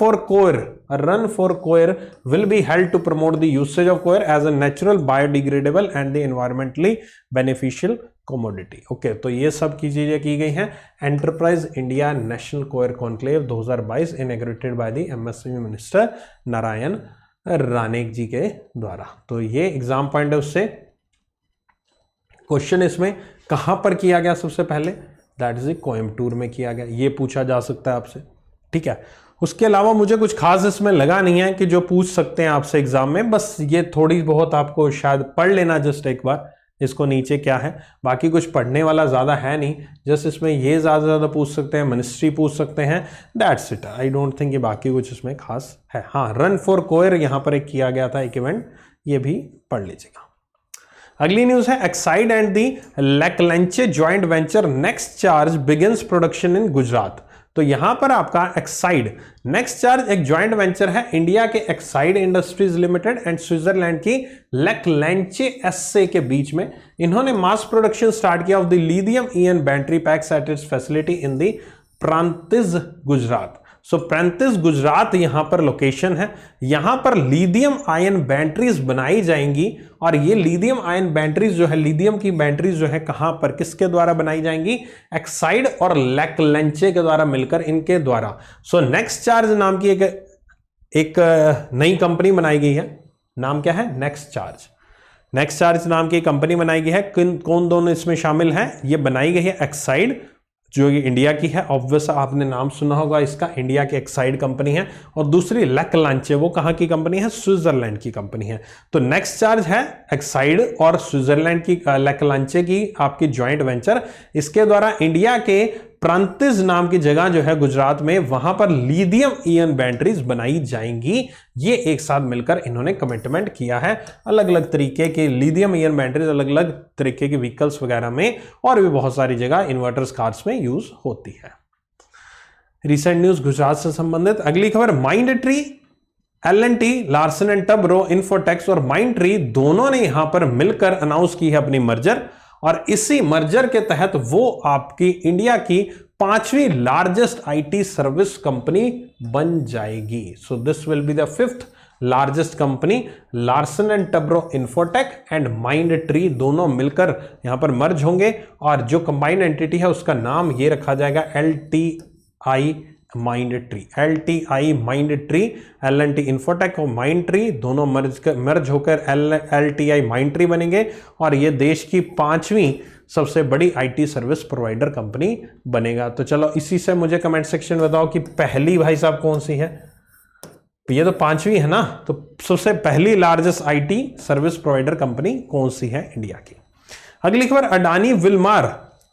for coir will be held to promote the usage of coir as a natural biodegradable and the environmentally beneficial commodity. Okay, तो ये सब की चीजें की गई हैं enterprise India national coir conclave 2022 inaugurated by the MSME minister Narayan Rane ji के द्वारा। तो ये एग्जाम पॉइंट ऑफ से क्वेश्चन इसमें कहां पर किया गया? सबसे पहले दैट इज कोयम्बटूर में किया गया, ये पूछा जा सकता है आपसे। ठीक है, उसके अलावा मुझे कुछ खास इसमें लगा नहीं है कि जो पूछ सकते हैं आपसे एग्जाम में, बस ये थोड़ी बहुत आपको शायद पढ़ लेना जस्ट एक बार, इसको नीचे क्या है, बाकी कुछ पढ़ने वाला ज़्यादा है नहीं, जस्ट इसमें ये ज़्यादा पूछ सकते हैं, मिनिस्ट्री पूछ सकते हैं, that's it. I don't think कि बाकी कुछ इसमें खास है। हाँ, रन फॉर कोयर यहाँ पर एक किया गया था एक इवेंट, ये भी पढ़ लीजिएगा। अगली न्यूज है Exide and the Leclanche joint venture next charge begins production in Gujarat. तो यहां पर आपका एक्साइड नेक्स्ट चार्ज एक ज्वाइंट वेंचर है इंडिया के Exide industries limited and Switzerland की लैकलेंचे एसए के बीच में। इन्होंने मास प्रोडक्शन स्टार्ट किया of the lithium ion battery packs at its facility in the Prantij Gujarat. So Prantij Gujarat यहां पर लोकेशन है, यहां पर लिथियम आयन बैटरीज बनाई जाएंगी और ये लिथियम आयन बैटरीज जो है, लिथियम की बैटरीज जो है कहां पर किसके द्वारा बनाई जाएंगी? एक्साइड और लैकलेंचे के द्वारा मिलकर, इनके द्वारा। सो नेक्स्ट चार्ज नाम की एक नई कंपनी बनाई गई है, नाम क्या है? नेक्स्ट चार्ज नाम की कंपनी बनाई गई है। कौन दोनों इसमें शामिल हैं? ये बनाई गई है एक्साइड जो ये इंडिया की है, ऑब्वियस आपने नाम सुना होगा इसका, इंडिया की एक्साइड कंपनी है, और दूसरी लैकलेंचे, वो कहां की कंपनी है? स्विट्जरलैंड की कंपनी है। तो नेक्स्ट चार्ज है एक्साइड और स्विट्जरलैंड की लैकलेंचे की आपकी ज्वाइंट वेंचर। इसके द्वारा इंडिया के प्रांतिज नाम की जगह जो है गुजरात में, वहां पर लिथियम ईयन बैटरीज बनाई जाएंगी। ये एक साथ मिलकर इन्होंने कमिटमेंट किया है। अलग अलग तरीके के लिथियम ईयन बैटरीज अलग अलग तरीके के व्हीकल्स वगैरह में और भी बहुत सारी जगह इन्वर्टर्स कार्स में यूज होती है। रिसेंट न्यूज गुजरात से संबंधित। अगली खबर, Mindtree, L&T, Larsen and Toubro, Infotechs और माइंड ट्री दोनों ने यहां पर मिलकर अनाउंस की है अपनी मर्जर, और इसी मर्जर के तहत वो आपकी इंडिया की 5वीं लार्जेस्ट आईटी सर्विस कंपनी बन जाएगी। So this will be the 5th largest company. Larsen and Toubro, infotech and mind tree दोनों मिलकर यहां पर मर्ज होंगे, और जो कंबाइंड एंटिटी है उसका नाम ये रखा जाएगा LTI mind tree. LTI mind tree, L&T infotech और माइंड ट्री दोनों मर्ज होकर LTI माइंड ट्री बनेंगे, और ये देश की 5वीं सबसे बड़ी आईटी सर्विस प्रोवाइडर कंपनी बनेगा। तो चलो इसी से मुझे कमेंट सेक्शन में बताओ कि पहली भाई साहब कौन सी है। ये तो 5वीं है ना, तो सबसे पहली largest IT service provider company कौन सी है इंडिया की। अगली खबर, अडानी विलमार,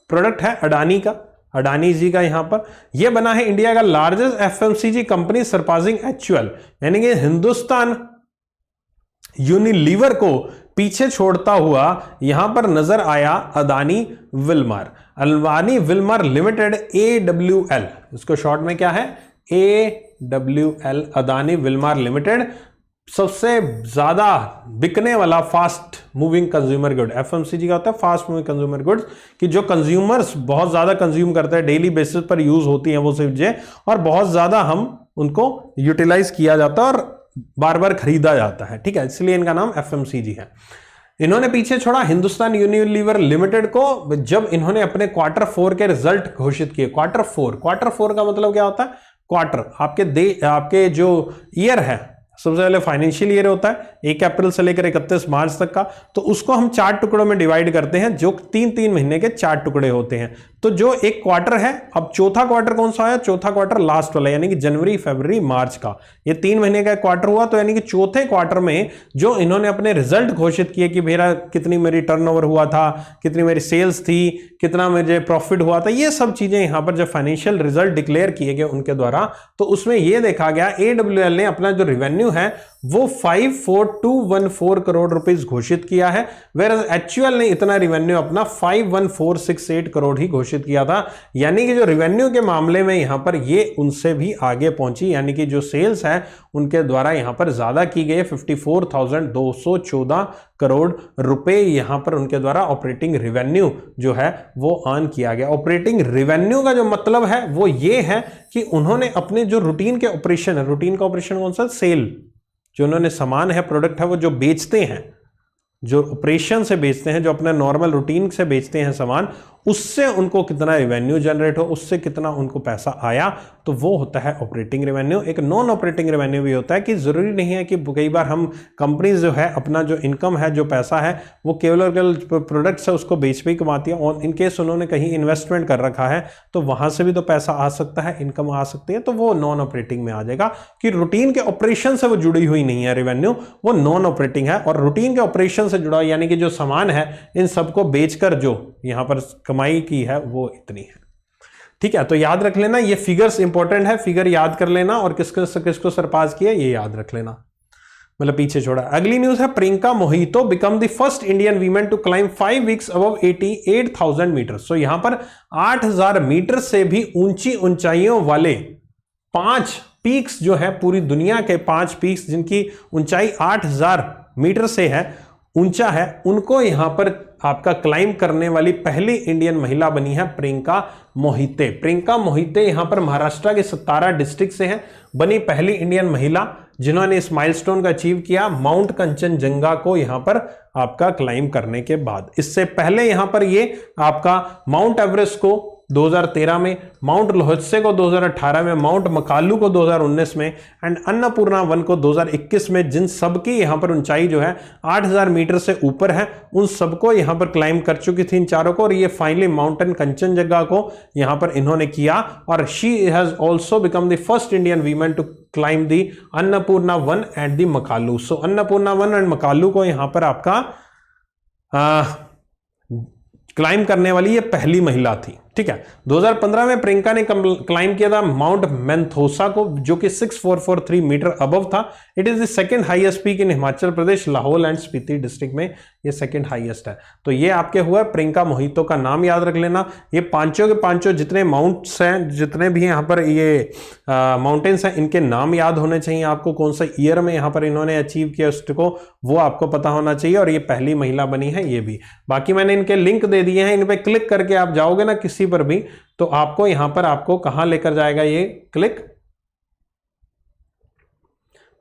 प्रोडक्ट है अडानी का, अडानी जी का यहां पर। यह बना है इंडिया का largest FMCG company surpassing HUL, यानी कि हिंदुस्तान यूनिलीवर को पीछे छोड़ता हुआ यहां पर नजर आया Adani Wilmar. Adani Wilmar limited AWL, इसको शॉर्ट में क्या है AWL, अडानी विलमार लिमिटेड सबसे ज्यादा बिकने वाला fast moving consumer good. FMCG का होता है फास्ट मूविंग कंज्यूमर गुड्स, कि जो कंज्यूमर्स बहुत ज्यादा कंज्यूम करते हैं, डेली बेसिस पर यूज होती हैं वो चीजें, और बहुत ज्यादा हम उनको यूटिलाइज किया जाता है और बार बार खरीदा जाता है, ठीक है, इसलिए इनका नाम FMCG है। इन्होंने पीछे छोड़ा हिंदुस्तान यूनिलीवर लिमिटेड को जब इन्होंने अपने Q4 के रिजल्ट घोषित किए। Q4 का मतलब क्या होता है? क्वार्टर, आपके जो ईयर है, सबसे पहले फाइनेंशियल ईयर होता है 1 अप्रैल से लेकर 31 मार्च तक का, तो उसको हम 4 टुकड़ों में डिवाइड करते हैं, जो 3-3 महीने के 4 टुकड़े होते हैं। तो जो एक क्वार्टर है, अब चौथा क्वार्टर कौन सा है? चौथा क्वार्टर लास्ट वाला, यानी कि जनवरी, फरवरी, मार्च का, ये 3 महीने का क्वार्टर हुआ। तो यानी कि चौथे क्वार्टर में जो इन्होंने अपने रिजल्ट घोषित किए कि मेरा कितनी मेरी टर्नओवर हुआ था, कितनी मेरी सेल्स थी, कितना मुझे प्रॉफिट हुआ था, ये सब चीजें यहां पर जब फाइनेंशियल रिजल्ट डिक्लेयर किए गए उनके द्वारा, तो उसमें यह देखा गया AWL ने अपना जो रेवेन्यू है वो 54214 करोड़ रुपीस घोषित किया है, वेयर HUL ने इतना रेवेन्यू अपना 51468 करोड़ ही घोषित किया था। यानी कि जो रेवेन्यू के मामले में यहां पर ये उनसे भी आगे पहुंची, यानी कि जो सेल्स है उनके द्वारा यहां पर ज्यादा की गई, 54,214 करोड़ रुपए यहां पर उनके द्वारा ऑपरेटिंग रेवेन्यू जो है वो अर्न किया गया। ऑपरेटिंग रेवेन्यू का जो मतलब है वो ये है कि उन्होंने अपने जो रूटीन के ऑपरेशन है, रूटीन का ऑपरेशन कौन सा? सेल, जो उन्होंने सामान है, प्रोडक्ट है, वो जो बेचते हैं, जो ऑपरेशन से बेचते हैं, जो अपने नॉर्मल रूटीन से बेचते हैं सामान, उससे उनको कितना रेवेन्यू जनरेट हो, उससे कितना उनको पैसा आया, तो वो होता है ऑपरेटिंग रेवेन्यू। एक नॉन ऑपरेटिंग रेवेन्यू भी होता है कि जरूरी नहीं है कि कई बार हम कंपनीज जो है अपना जो इनकम है, जो पैसा है, वो केवल और केवल प्रोडक्ट्स है उसको बेच पे ही कमाती है, और इनकेस उन्होंने कहीं इन्वेस्टमेंट कर रखा है तो वहां से भी तो पैसा आ सकता है, इनकम आ सकती है, तो वो नॉन ऑपरेटिंग में आ जाएगा कि रूटीन के ऑपरेशन से वो जुड़ी हुई नहीं है रेवेन्यू, वो नॉन ऑपरेटिंग है। और रूटीन के ऑपरेशन से जुड़ा यानी कि जो सामान है इन सबको बेचकर जो यहां पर कमाई की है वो इतनी है, ठीक है। तो याद रख लेना, ये फिगर्स इंपॉर्टेंट है, फिगर याद कर लेना, और किसको सरपास किया ये याद रख लेना, मतलब पीछे छोड़ा। अगली न्यूज है, Priyanka Mohite becomes the first Indian women to climb 5 peaks above 88,000 metre. So यहां पर 8,000 मीटर से भी ऊंची ऊंचाइयों वाले 5 पीक्स जो है, पूरी दुनिया के 5 पीक्स जिनकी ऊंचाई 8,000 मीटर से है, ऊंचा है, उनको यहां पर आपका क्लाइम करने वाली पहली इंडियन महिला बनी है प्रियंका मोहिते। प्रियंका मोहिते यहां पर महाराष्ट्र के सतारा डिस्ट्रिक्ट से है, बनी पहली इंडियन महिला जिन्होंने इस माइलस्टोन का अचीव किया माउंट कंचनजंगा को यहां पर आपका क्लाइम करने के बाद। इससे पहले यहां पर ये आपका माउंट एवरेस्ट को 2013 में, माउंट लोहत्से को 2018 में, माउंट मकालू को 2019 में, एंड अन्नपूर्णा 1 को 2021 में, जिन सबकी यहां पर ऊंचाई जो है 8,000 मीटर से ऊपर है, उन सबको यहां पर क्लाइम कर चुकी थी इन चारों को, और ये फाइनली माउंटेन कंचनजंगा को यहां पर इन्होंने किया। और she has also become the first Indian women to climb the Annapurna 1 and the Makalu. So Annapurna 1 and Makalu को यहां पर आपका क्लाइम करने वाली ये पहली महिला थी, ठीक है। 2015 में प्रियंका ने क्लाइम किया था माउंट मैंथोसा को, जो कि 6443 मीटर अबव था। It is the second highest peak in Himachal Pradesh, Lahaul and Spiti district में ये सेकंड हाईएस्ट है। तो ये आपके हुआ प्रियंका मोहितो का नाम याद रख लेना। ये पांचों के पांचों जितने माउंट्स हैं, जितने भी यहाँ पर ये माउंटेन्स हैं, इनके नाम याद होने चाहिए आपको। कौन सा ईयर में यहाँ पर इन्होंने अचीव किया उसको वो आपको पता होना चाहिए, और ये पहली महिला बनी है ये भी। बाकी मैंने इनके लिंक दे दिए हैं, इन पे क्लिक करके आप जाओगे ना किसी पर भी, तो आपको यहां पर आपको कहां लेकर जाएगा ये क्लिक,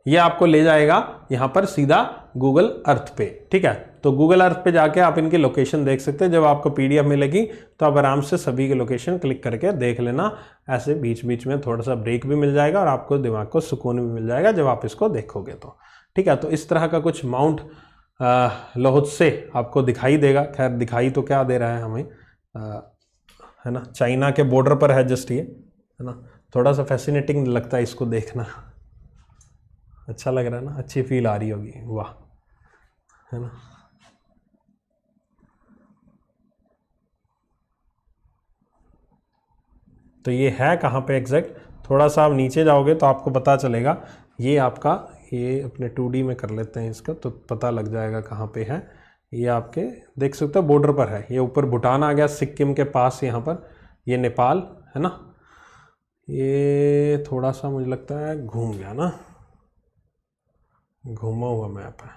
ये आपको ले जाएगा यहां पर सीधा गूगल अर्थ पे। ठीक है, तो गूगल अर्थ पे जाके आप इनकी लोकेशन देख सकते हैं। जब आपको पीडीएफ मिलेगी तो आप आराम से सभी की लोकेशन क्लिक करके देख लेना। ऐसे बीच बीच में थोड़ा सा ब्रेक भी मिल जाएगा और आपको दिमाग को सुकून भी मिल जाएगा जब आप इसको देखोगे तो। ठीक है, तो इस तरह का कुछ माउंट लोहत्से आपको दिखाई देगा। खैर दिखाई तो क्या दे रहा है हमें, है ना, चाइना के बॉर्डर पर है जस्ट ये, है ना। थोड़ा सा फैसिनेटिंग लगता है इसको देखना, अच्छा लग रहा है ना, अच्छी फील आ रही होगी, वाह, है ना। तो ये है कहाँ पे एग्जैक्ट, थोड़ा सा आप नीचे जाओगे तो आपको पता चलेगा। ये आपका, ये अपने 2D में कर लेते हैं इसका, तो पता लग जाएगा कहाँ पे है। ये आपके देख सकते हो बॉर्डर पर है। ये ऊपर भूटान आ गया, सिक्किम के पास यहाँ पर, ये नेपाल है ना। ये थोड़ा सा मुझे लगता है घूम गया ना, घूमा हुआ मैप है।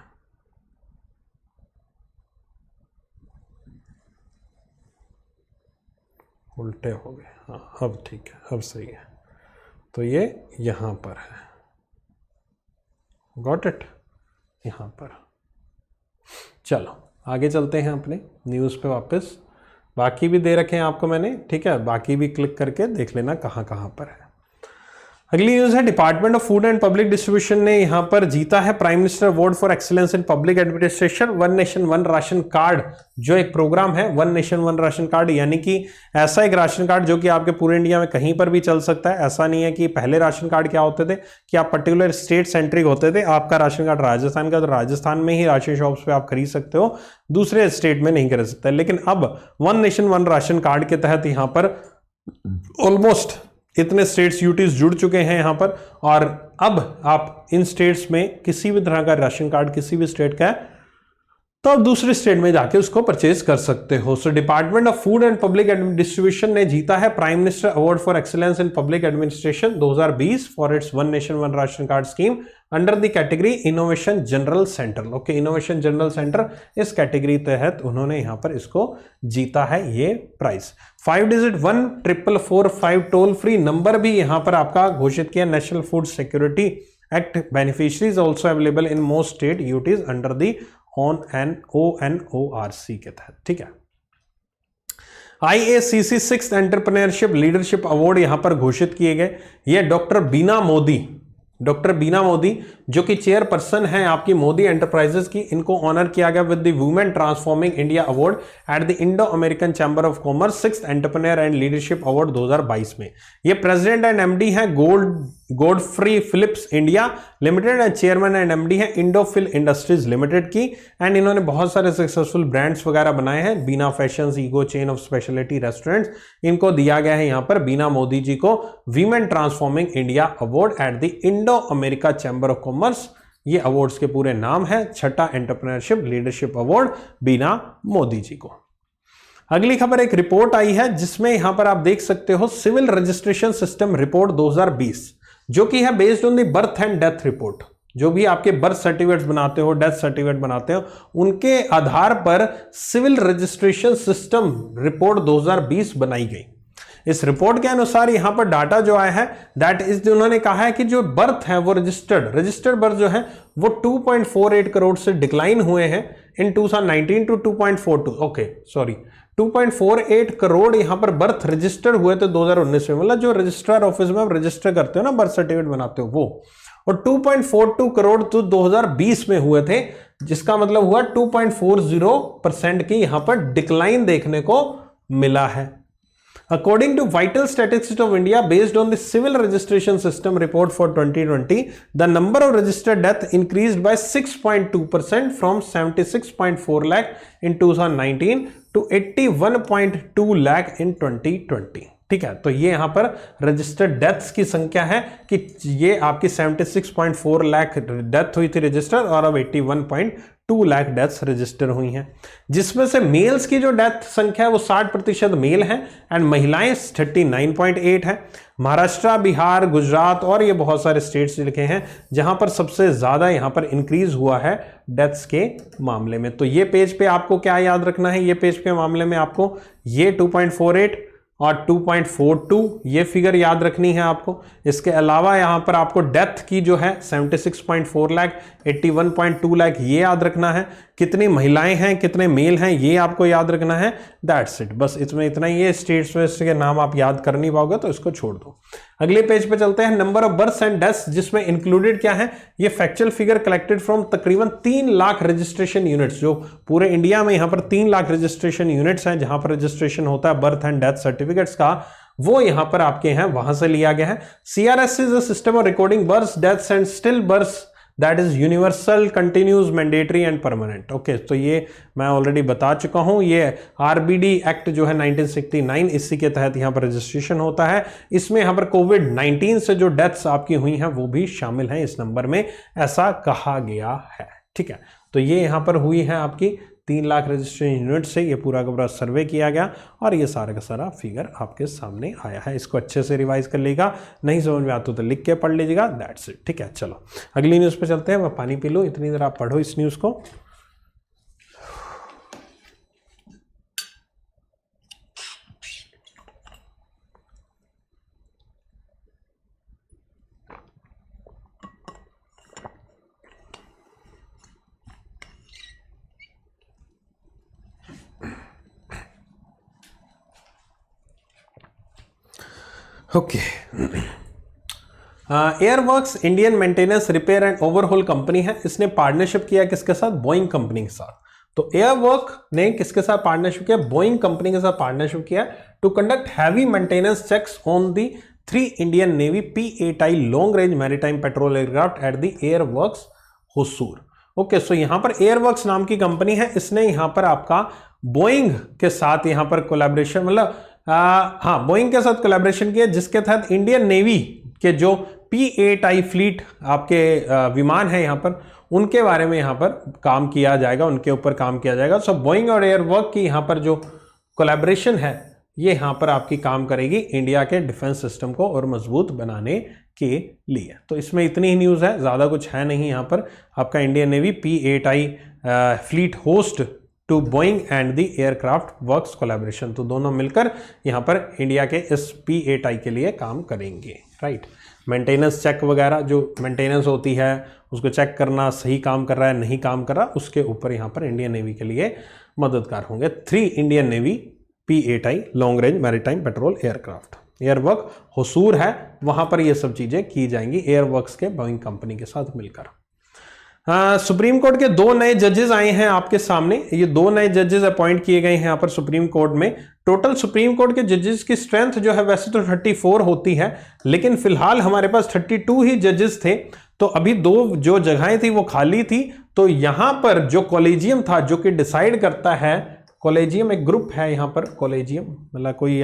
उल्टे हो गए, हाँ अब ठीक है, अब सही है। तो ये यहाँ पर है, गॉट इट, यहाँ पर। चलो आगे चलते हैं अपने न्यूज़ पे वापस। बाकी भी दे रखे हैं आपको मैंने, ठीक है, बाकी भी क्लिक करके देख लेना कहाँ कहाँ पर है। अगली न्यूज़ है, department of food and public distribution ने यहाँ पर जीता है prime minister award for excellence in public administration. One nation one ration card जो एक प्रोग्राम है, one nation one ration card, यानी कि ऐसा एक राशन कार्ड जो कि आपके पूरे इंडिया में कहीं पर भी चल सकता है। ऐसा नहीं है कि पहले राशन कार्ड क्या होते थे कि आप पर्टिकुलर स्टेट सेंट्रिक होते थे। आपका राशन कार्ड राजस्थान का, तो राजस्थान में ही राशन शॉप्स पे आप खरीद सकते हो, दूसरे स्टेट में नहीं खरीद सकते। लेकिन अब one nation one ration card के तहत यहाँ पर ऑलमोस्ट इतने स्टेट्स यूटीज जुड़ चुके हैं यहाँ पर, और अब आप इन स्टेट्स में किसी भी तरह का राशन कार्ड किसी भी स्टेट का है तो आप दूसरे स्टेट में जाके उसको परचेज कर सकते हो। So department of food and public distribution ने जीता है prime minister award for excellence in public administration 2020 for its one nation one ration card scheme under the category innovation general centre. Okay, innovation general centre, इस category तहत उन्होंने यहां पर इसको जीता है ये prize. 5 digit 14445 toll free number भी यहां पर आपका घोषित किया। National food security act beneficiaries also available in most state UTs under the ONORC के तहत। ठीक है, IACC 6th entrepreneurship leadership award यहां पर घोषित किए गए। ये डॉक्टर बीना मोदी जो कि चेयरपर्सन है आपकी मोदी एंटरप्राइजेस की, इनको ऑनर किया गया with the women transforming India award at the Indo American chamber of commerce 6th entrepreneur and leadership award 2022 में। ये प्रेसिडेंट एंड एमडी हैं Godfrey Phillips India limited and chairman and MD हैं Indofil industries limited की। And इन्होंने बहुत सारे successful brands वगैरह बनाए हैं, Bina fashions, ego chain of speciality restaurants. इनको दिया गया है यहां पर बीना मोदी जी को women transforming India award at the Indo America chamber of commerce. ये अवार्ड्स के पूरे नाम है, छठा एंटरप्रेन्योरशिप लीडरशिप अवार्ड बीना मोदी जी को। अगली खबर, एक रिपोर्ट आई है जिसमें यहां पर आप देख सकते हो सिविल रजिस्ट्रेशन सिस्टम रिपोर्ट 2020, जो कि है based on the birth and death report. जो भी आपके बर्थ सर्टिफिकेट्स बनाते हो, डेथ सर्टिफिकेट बनाते हो, उनके आधार पर सिविल रजिस्ट्रेशन सिस्टम रिपोर्ट 2020 बनाई गई। इस रिपोर्ट के अनुसार यहां पर डाटा जो आया है दैट इज, उन्होंने कहा है कि जो बर्थ है वो रजिस्टर्ड बर्थ जो है वो 2.48 करोड़ से डिक्लाइन हुए हैं इन 2019 टू 2.42, ओके सॉरी 2.48 करोड़ यहां पर बर्थ रजिस्टर्ड हुए थे 2019 में। मतलब जो रजिस्ट्रार ऑफिस में आप रजिस्टर करते हो ना, बर्थ सर्टिफिकेट बनाते हो वो, और 2.42 करोड़ तो 2020 में हुए थे, जिसका मतलब हुआ 2.40% की यहां पर डिक्लाइन देखने को मिला है। According to Vital Statistics of India, based on the civil registration system report for 2020, the number of registered death increased by 6.2% from 76.4 lakh in 2019 to 81.2 lakh in 2020. ठीक है, तो ये यहां पर रजिस्टर्ड डेथ्स की संख्या है कि ये आपकी 76.4 लाख डेथ हुई थी रजिस्टर और अब 81.2 लाख डेथ्स रजिस्टर हुई हैं, जिसमें से मेल्स की जो डेथ संख्या है वो 60% मेल है एंड महिलाएं 39.8 है। महाराष्ट्र, बिहार, गुजरात और ये बहुत सारे स्टेट्स लिखे हैं जहां पर सबसे ज्यादा यहां पर इंक्रीज हुआ है डेथ्स के मामले में। तो ये पेज पे आपको क्या याद रखना है, ये पेज के मामले में आपको ये 2.48 और 2.42 ये फिगर याद रखनी है आपको। इसके अलावा यहां पर आपको डेथ की जो है 76.4 लाख, 81.2 लाख ये याद रखना है। कितनी महिलाएं हैं, कितने मेल हैं ये आपको याद रखना है। दैट्स इट, बस इसमें इतना ही है। स्टेट्स के नाम आप याद कर नहीं पाओगे तो इसको छोड़ दो। अगले पेज पे चलते हैं। Number of births and deaths, जिसमें इंक्लूडेड क्या है, ये फैक्चुअल फिगर कलेक्टेड फ्रॉम तकरीबन 3 लाख रजिस्ट्रेशन यूनिट्स। जो पूरे इंडिया में यहां पर 3 लाख रजिस्ट्रेशन यूनिट्स हैं जहां पर रजिस्ट्रेशन होता है बर्थ एंड डेथ सर्टिफिकेट्स का, वो यहां पर आपके हैं, वहां से लिया गया है। CRS is a system of recording births, deaths and stillbirths that is universal, continues, mandatory and permanent. Okay, तो ये मैं ऑलरेडी बता चुका हूं। ये RBD एक्ट जो है 1969, इसी के तहत यहां पर रजिस्ट्रेशन होता है। इसमें यहां पर कोविड-19 से जो डेथ्स आपकी हुई हैं वो भी शामिल हैं इस नंबर में, ऐसा कहा गया है। ठीक है, तो ये यहां पर हुई है आपकी 3 लाख रजिस्ट्रेशन यूनिट से ये पूरा का पूरा सर्वे किया गया और ये सारा का सारा फिगर आपके सामने आया है। इसको अच्छे से रिवाइज कर लीजिएगा, नहीं समझ में आता तो लिख के पढ़ लीजिएगा। That's it. ठीक है, चलो अगली न्यूज़ पे चलते हैं। मैं पानी पी लूँ, इतनी देर आप पढ़ो इस न्यूज़ को। Okay, Airworks Indian maintenance, repair and overhaul company है। इसने पार्टनरशिप किया किसके साथ, बोइंग कंपनी के साथ। तो एयरवर्क ने किसके साथ पार्टनरशिप किया, बोइंग कंपनी के साथ पार्टनरशिप किया to conduct heavy maintenance checks on the 3 Indian navy P-8I long range maritime patrol aircraft at the Airworks Hosur. Okay, so यहां पर एयरवर्क्स नाम की कंपनी है, इसने यहां पर आपका बोइंग के साथ यहां पर कोलैबोरेशन, मतलब हाँ, बोइंग के साथ कोलैबोरेशन किया, जिसके तहत इंडियन नेवी के जो P-8I फ्लीट आपके विमान है यहां पर, उनके बारे में यहां पर काम किया जाएगा, उनके ऊपर काम किया जाएगा। सो बोइंग और एयरवर्क की यहां पर जो कोलैबोरेशन है ये यहां पर आपकी काम करेगी इंडिया के डिफेंस सिस्टम को और मजबूत बनाने के लिए। तो इसमें इतनी ही न्यूज़ है, ज़्यादा कुछ है नहीं। यहां पर आपका Indian navy P-8I fleet host to Boeing and the aircraft works collaboration, तो दोनों मिलकर यहां पर इंडिया के इस P-8I के लिए काम करेंगे। राइट, मेंटेनेंस चेक वगैरह, जो मेंटेनेंस होती है उसको चेक करना, सही काम कर रहा है नहीं काम कर रहा, उसके ऊपर यहां पर इंडियन नेवी के लिए मददगार होंगे 3 Indian navy P-8I long range maritime patrol aircraft. Airwork Hosur है, वहां पर ये सब चीजें की जाएंगी एयरवर्क्स के बोइंग कंपनी के साथ मिलकर। सुप्रीम कोर्ट के 2 नए जजेस आए हैं आपके सामने। ये 2 नए जजेस अपॉइंट किए गए हैं यहाँ पर सुप्रीम कोर्ट में। टोटल सुप्रीम कोर्ट के जजेस की स्ट्रेंथ जो है वैसे तो 34 होती है, लेकिन फिलहाल हमारे पास 32 ही जजेस थे। तो अभी 2 जो जगहें थी वो खाली थी, तो यहां पर जो कॉलेजियम था जो कि डिसाइड करता है, कॉलेजियम एक ग्रुप है यहाँ पर, कॉलेजियम मतलब कोई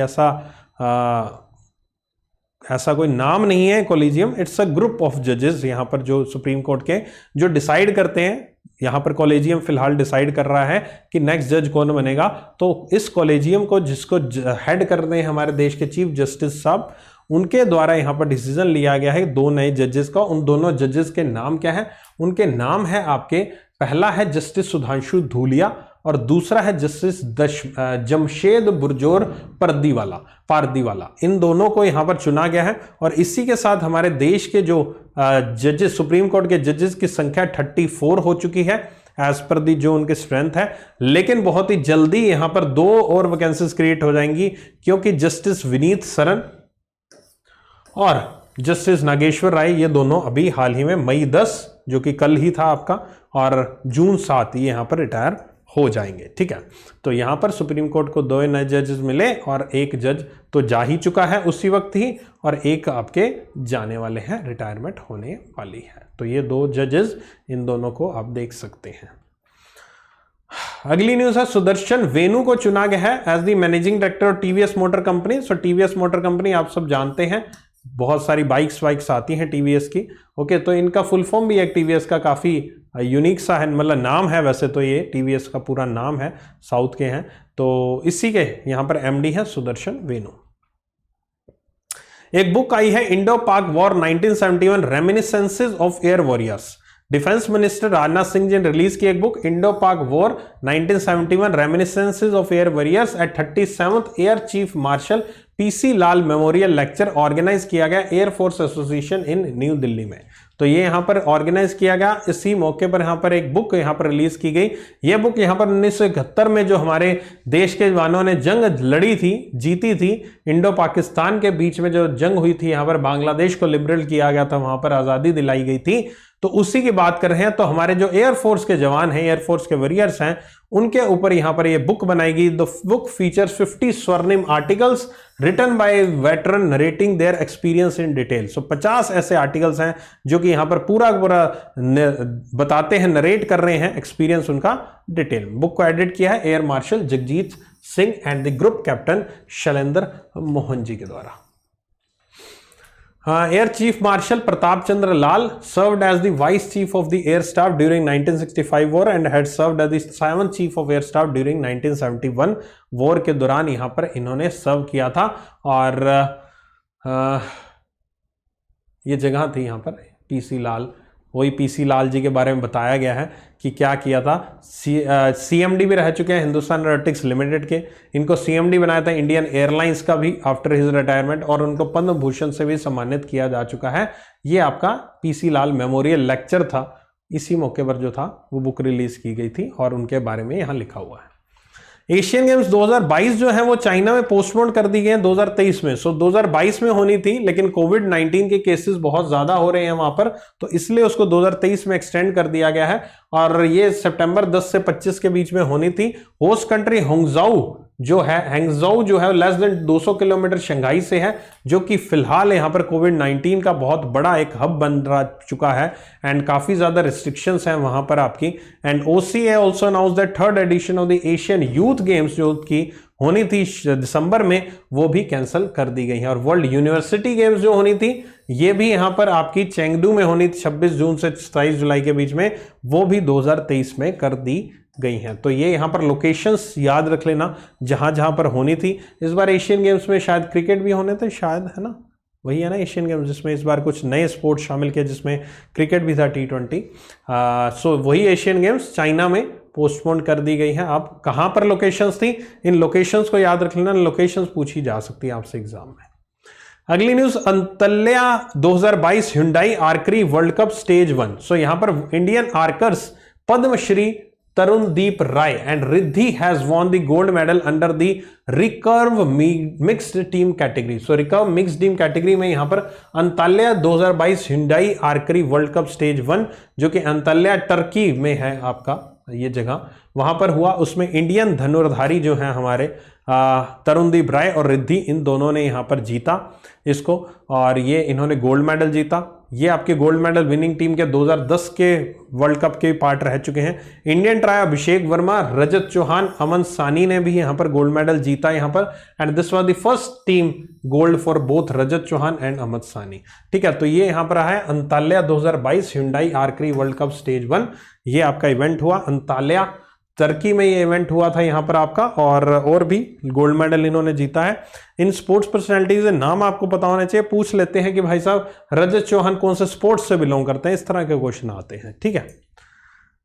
ऐसा कोई नाम नहीं है collegium, it's a group of जजेस यहाँ पर जो सुप्रीम कोर्ट के जो डिसाइड करते हैं। यहाँ पर कॉलेजियम फिलहाल डिसाइड कर रहा है कि नेक्स्ट जज कौन बनेगा। तो इस कॉलेजियम को जिसको हेड कर रहे हैं हमारे देश के चीफ जस्टिस साहब, उनके द्वारा यहाँ पर डिसीजन लिया गया है 2 नए जजेस का। उन दोनों जजेस के नाम क्या है, उनके नाम है आपके, पहला है जस्टिस सुधांशु धूलिया और दूसरा है जस्टिस जमशेद बुरजोर पारदीवाला। इन दोनों को यहां पर चुना गया है और इसी के साथ हमारे देश के जो जजेस, सुप्रीम कोर्ट के जजेस की संख्या 34 हो चुकी है एज पर दी जो उनकी स्ट्रेंथ है। लेकिन बहुत ही जल्दी यहां पर 2 और वैकेंसीज क्रिएट हो जाएंगी, क्योंकि जस्टिस विनीत सरन और जस्टिस नागेश्वर राय, ये दोनों अभी हाल ही में मई 10 जो कि कल ही था आपका, और जून 7 ये यहां पर रिटायर हो जाएंगे। ठीक है, तो यहां पर सुप्रीम कोर्ट को 2 नए जजेस मिले और एक जज तो जा ही चुका है उसी वक्त ही, और एक आपके जाने वाले हैं, रिटायरमेंट होने वाली है। तो ये 2 जजेस, इन दोनों को आप देख सकते हैं। अगली न्यूज है, सुदर्शन वेनु को चुना गया है as the managing director of TVS motor company. So TVS motor company आप सब जानते हैं, बहुत सारी बाइक्स आती हैं टीवीएस की। ओके, तो इनका फुल फॉर्म भी है टीवीएस का, काफी यूनिक सा है, मतलब नाम है वैसे तो, ये टीवीएस का पूरा नाम है, साउथ के हैं। तो इसी के यहां पर एमडी है सुदर्शन वेनु। एक बुक आई है, Indo Pak war 1971 reminiscences of air warriors. Defence minister Rajnath Singh ji ने रिलीज की एक book, Indo Pak war 1971 reminiscences of air warriors at 37th air chief marshal PC Lal memorial lecture organise किया गया air force association in New Delhi में। तो ये यहां पर ऑर्गेनाइज किया गया, इसी मौके पर यहां पर एक बुक यहां पर रिलीज की गई। ये बुक यहां पर 1971 में जो हमारे देश के जवानों ने जंग लड़ी थी, जीती थी, इंडो पाकिस्तान के बीच में जो जंग हुई थी, यहां पर बांग्लादेश को लिबरल किया गया था, वहां पर आजादी दिलाई गई थी, तो उसी की बात कर रहे हैं। तो हमारे जो एयरफोर्स के जवान हैं, एयरफोर्स के वॉरियर्स हैं, उनके ऊपर यहां पर ये बुक बनाएगी। द बुक फीचर्स 50 स्वर्णिम articles written by veteran narrating their experience in detail. So 50 ऐसे आर्टिकल्स हैं जो कि यहां पर पूरा बताते हैं, नरेट कर रहे हैं एक्सपीरियंस उनका डिटेल। बुक को एडिट किया है air marshal Jagjit Singh and the group captain Shailendra Mohan ji के द्वारा। Air chief marshal Pratap Chandra Lal served as the vice chief of the air staff during 1965 war and had served as the 7th chief of air staff during 1971 war के दौरान यहां पर इन्होंने सर्व किया था। और ये जगह थी यहां पर पीसी लाल, वही पीसी लाल जी के बारे में बताया गया है कि क्या किया था। सीएमडी भी रह चुके हैं हिंदुस्तान एरोनॉटिक्स लिमिटेड के, इनको सीएमडी बनाया था इंडियन एयरलाइंस का भी आफ्टर हिज रिटायरमेंट, और उनको पद्म भूषण से भी सम्मानित किया जा चुका है। ये आपका पीसी लाल मेमोरियल लेक्चर था, इसी मौके पर जो था वो बुक रिलीज की गई थी और उनके बारे में यहां लिखा हुआ है। एशियन गेम्स 2022 जो है वो चाइना में पोस्टपोन कर दी गए हैं 2023 में। सो 2022 में होनी थी, लेकिन कोविड-19 के केसेस बहुत ज्यादा हो रहे हैं वहां पर, तो इसलिए उसको 2023 में एक्सटेंड कर दिया गया है और ये सितंबर 10 से 25 के बीच में होनी थी। होस्ट कंट्री हैंगजाऊ जो है लेस देन 200 किलोमीटर शंघाई से है, जो कि फिलहाल यहां पर कोविड-19 का बहुत बड़ा एक हब बन रहा चुका है एंड काफी ज्यादा रिस्ट्रिक्शंस हैं वहां पर आपकी। And OCA also announce that 3rd edition of the Asian youth games जो की होनी थी दिसंबर में, वो भी कैंसिल कर दी गई है। और वर्ल्ड यूनिवर्सिटी गेम्स जो होनी थी, ये भी यहां पर आपकी चेंगडू में होनी थी 26 जून से 27 जुलाई के बीच में, वो भी 2023 में कर दी गई हैं। तो ये यहां पर लोकेशंस याद रख लेना जहां जहां पर होनी थी। इस बार एशियन गेम्स में शायद क्रिकेट भी होने थे, शायद, है ना, वही है ना एशियन गेम्स, जिसमें इस बार कुछ नए स्पोर्ट्स शामिल किए, जिसमें क्रिकेट भी था T20। सो वही एशियन गेम्स चाइना में पोस्टपोन कर दी गई है। अब कहां पर लोकेशंस थी, इन लोकेशंस को याद रख लेना, लोकेशंस पूछी जा सकती है आपसे एग्जाम में। अगली news, Antalya 2022 Hyundai archery world cup stage 1। So यहां पर Indian archers Padma Shri Tarundeep Rai and Riddhi has won the gold medal under the recurve mixed team category. So recurve mixed team category में यहां पर Antalya 2022 Hyundai archery world cup stage 1, जो कि Antalya Turkey में है आपका ये जगह, वहां पर हुआ। उसमें इंडियन धनुर्धारी जो हैं हमारे तरुणदीप राय और रिद्धि, इन दोनों ने यहां पर जीता इसको, और ये इन्होंने गोल्ड मेडल जीता। ये आपके गोल्ड मेडल विनिंग टीम के 2010 के वर्ल्ड कप के पार्ट रह चुके हैं। इंडियन ट्राई अभिषेक वर्मा, रजत चौहान, अमन सानी ने भी यहां पर गोल्ड मेडल जीता यहां पर, and this was the first team gold for both Rajat Chauhan and Aman Saini. ठीक है, तो ये यहां पर है Antalya 2022 Hyundai archery world cup stage 1, ये आपका इवेंट हुआ अंताल्या टर्की में, ये इवेंट हुआ था यहां पर आपका, और भी गोल्ड मेडल इन्होंने जीता है। इन स्पोर्ट्स पर्सनैलिटीज के नाम आपको पता होने चाहिए। पूछ लेते हैं कि भाई साहब रजत चौहान कौन से स्पोर्ट्स से बिलोंग करते हैं, इस तरह के क्वेश्चन आते हैं। ठीक है,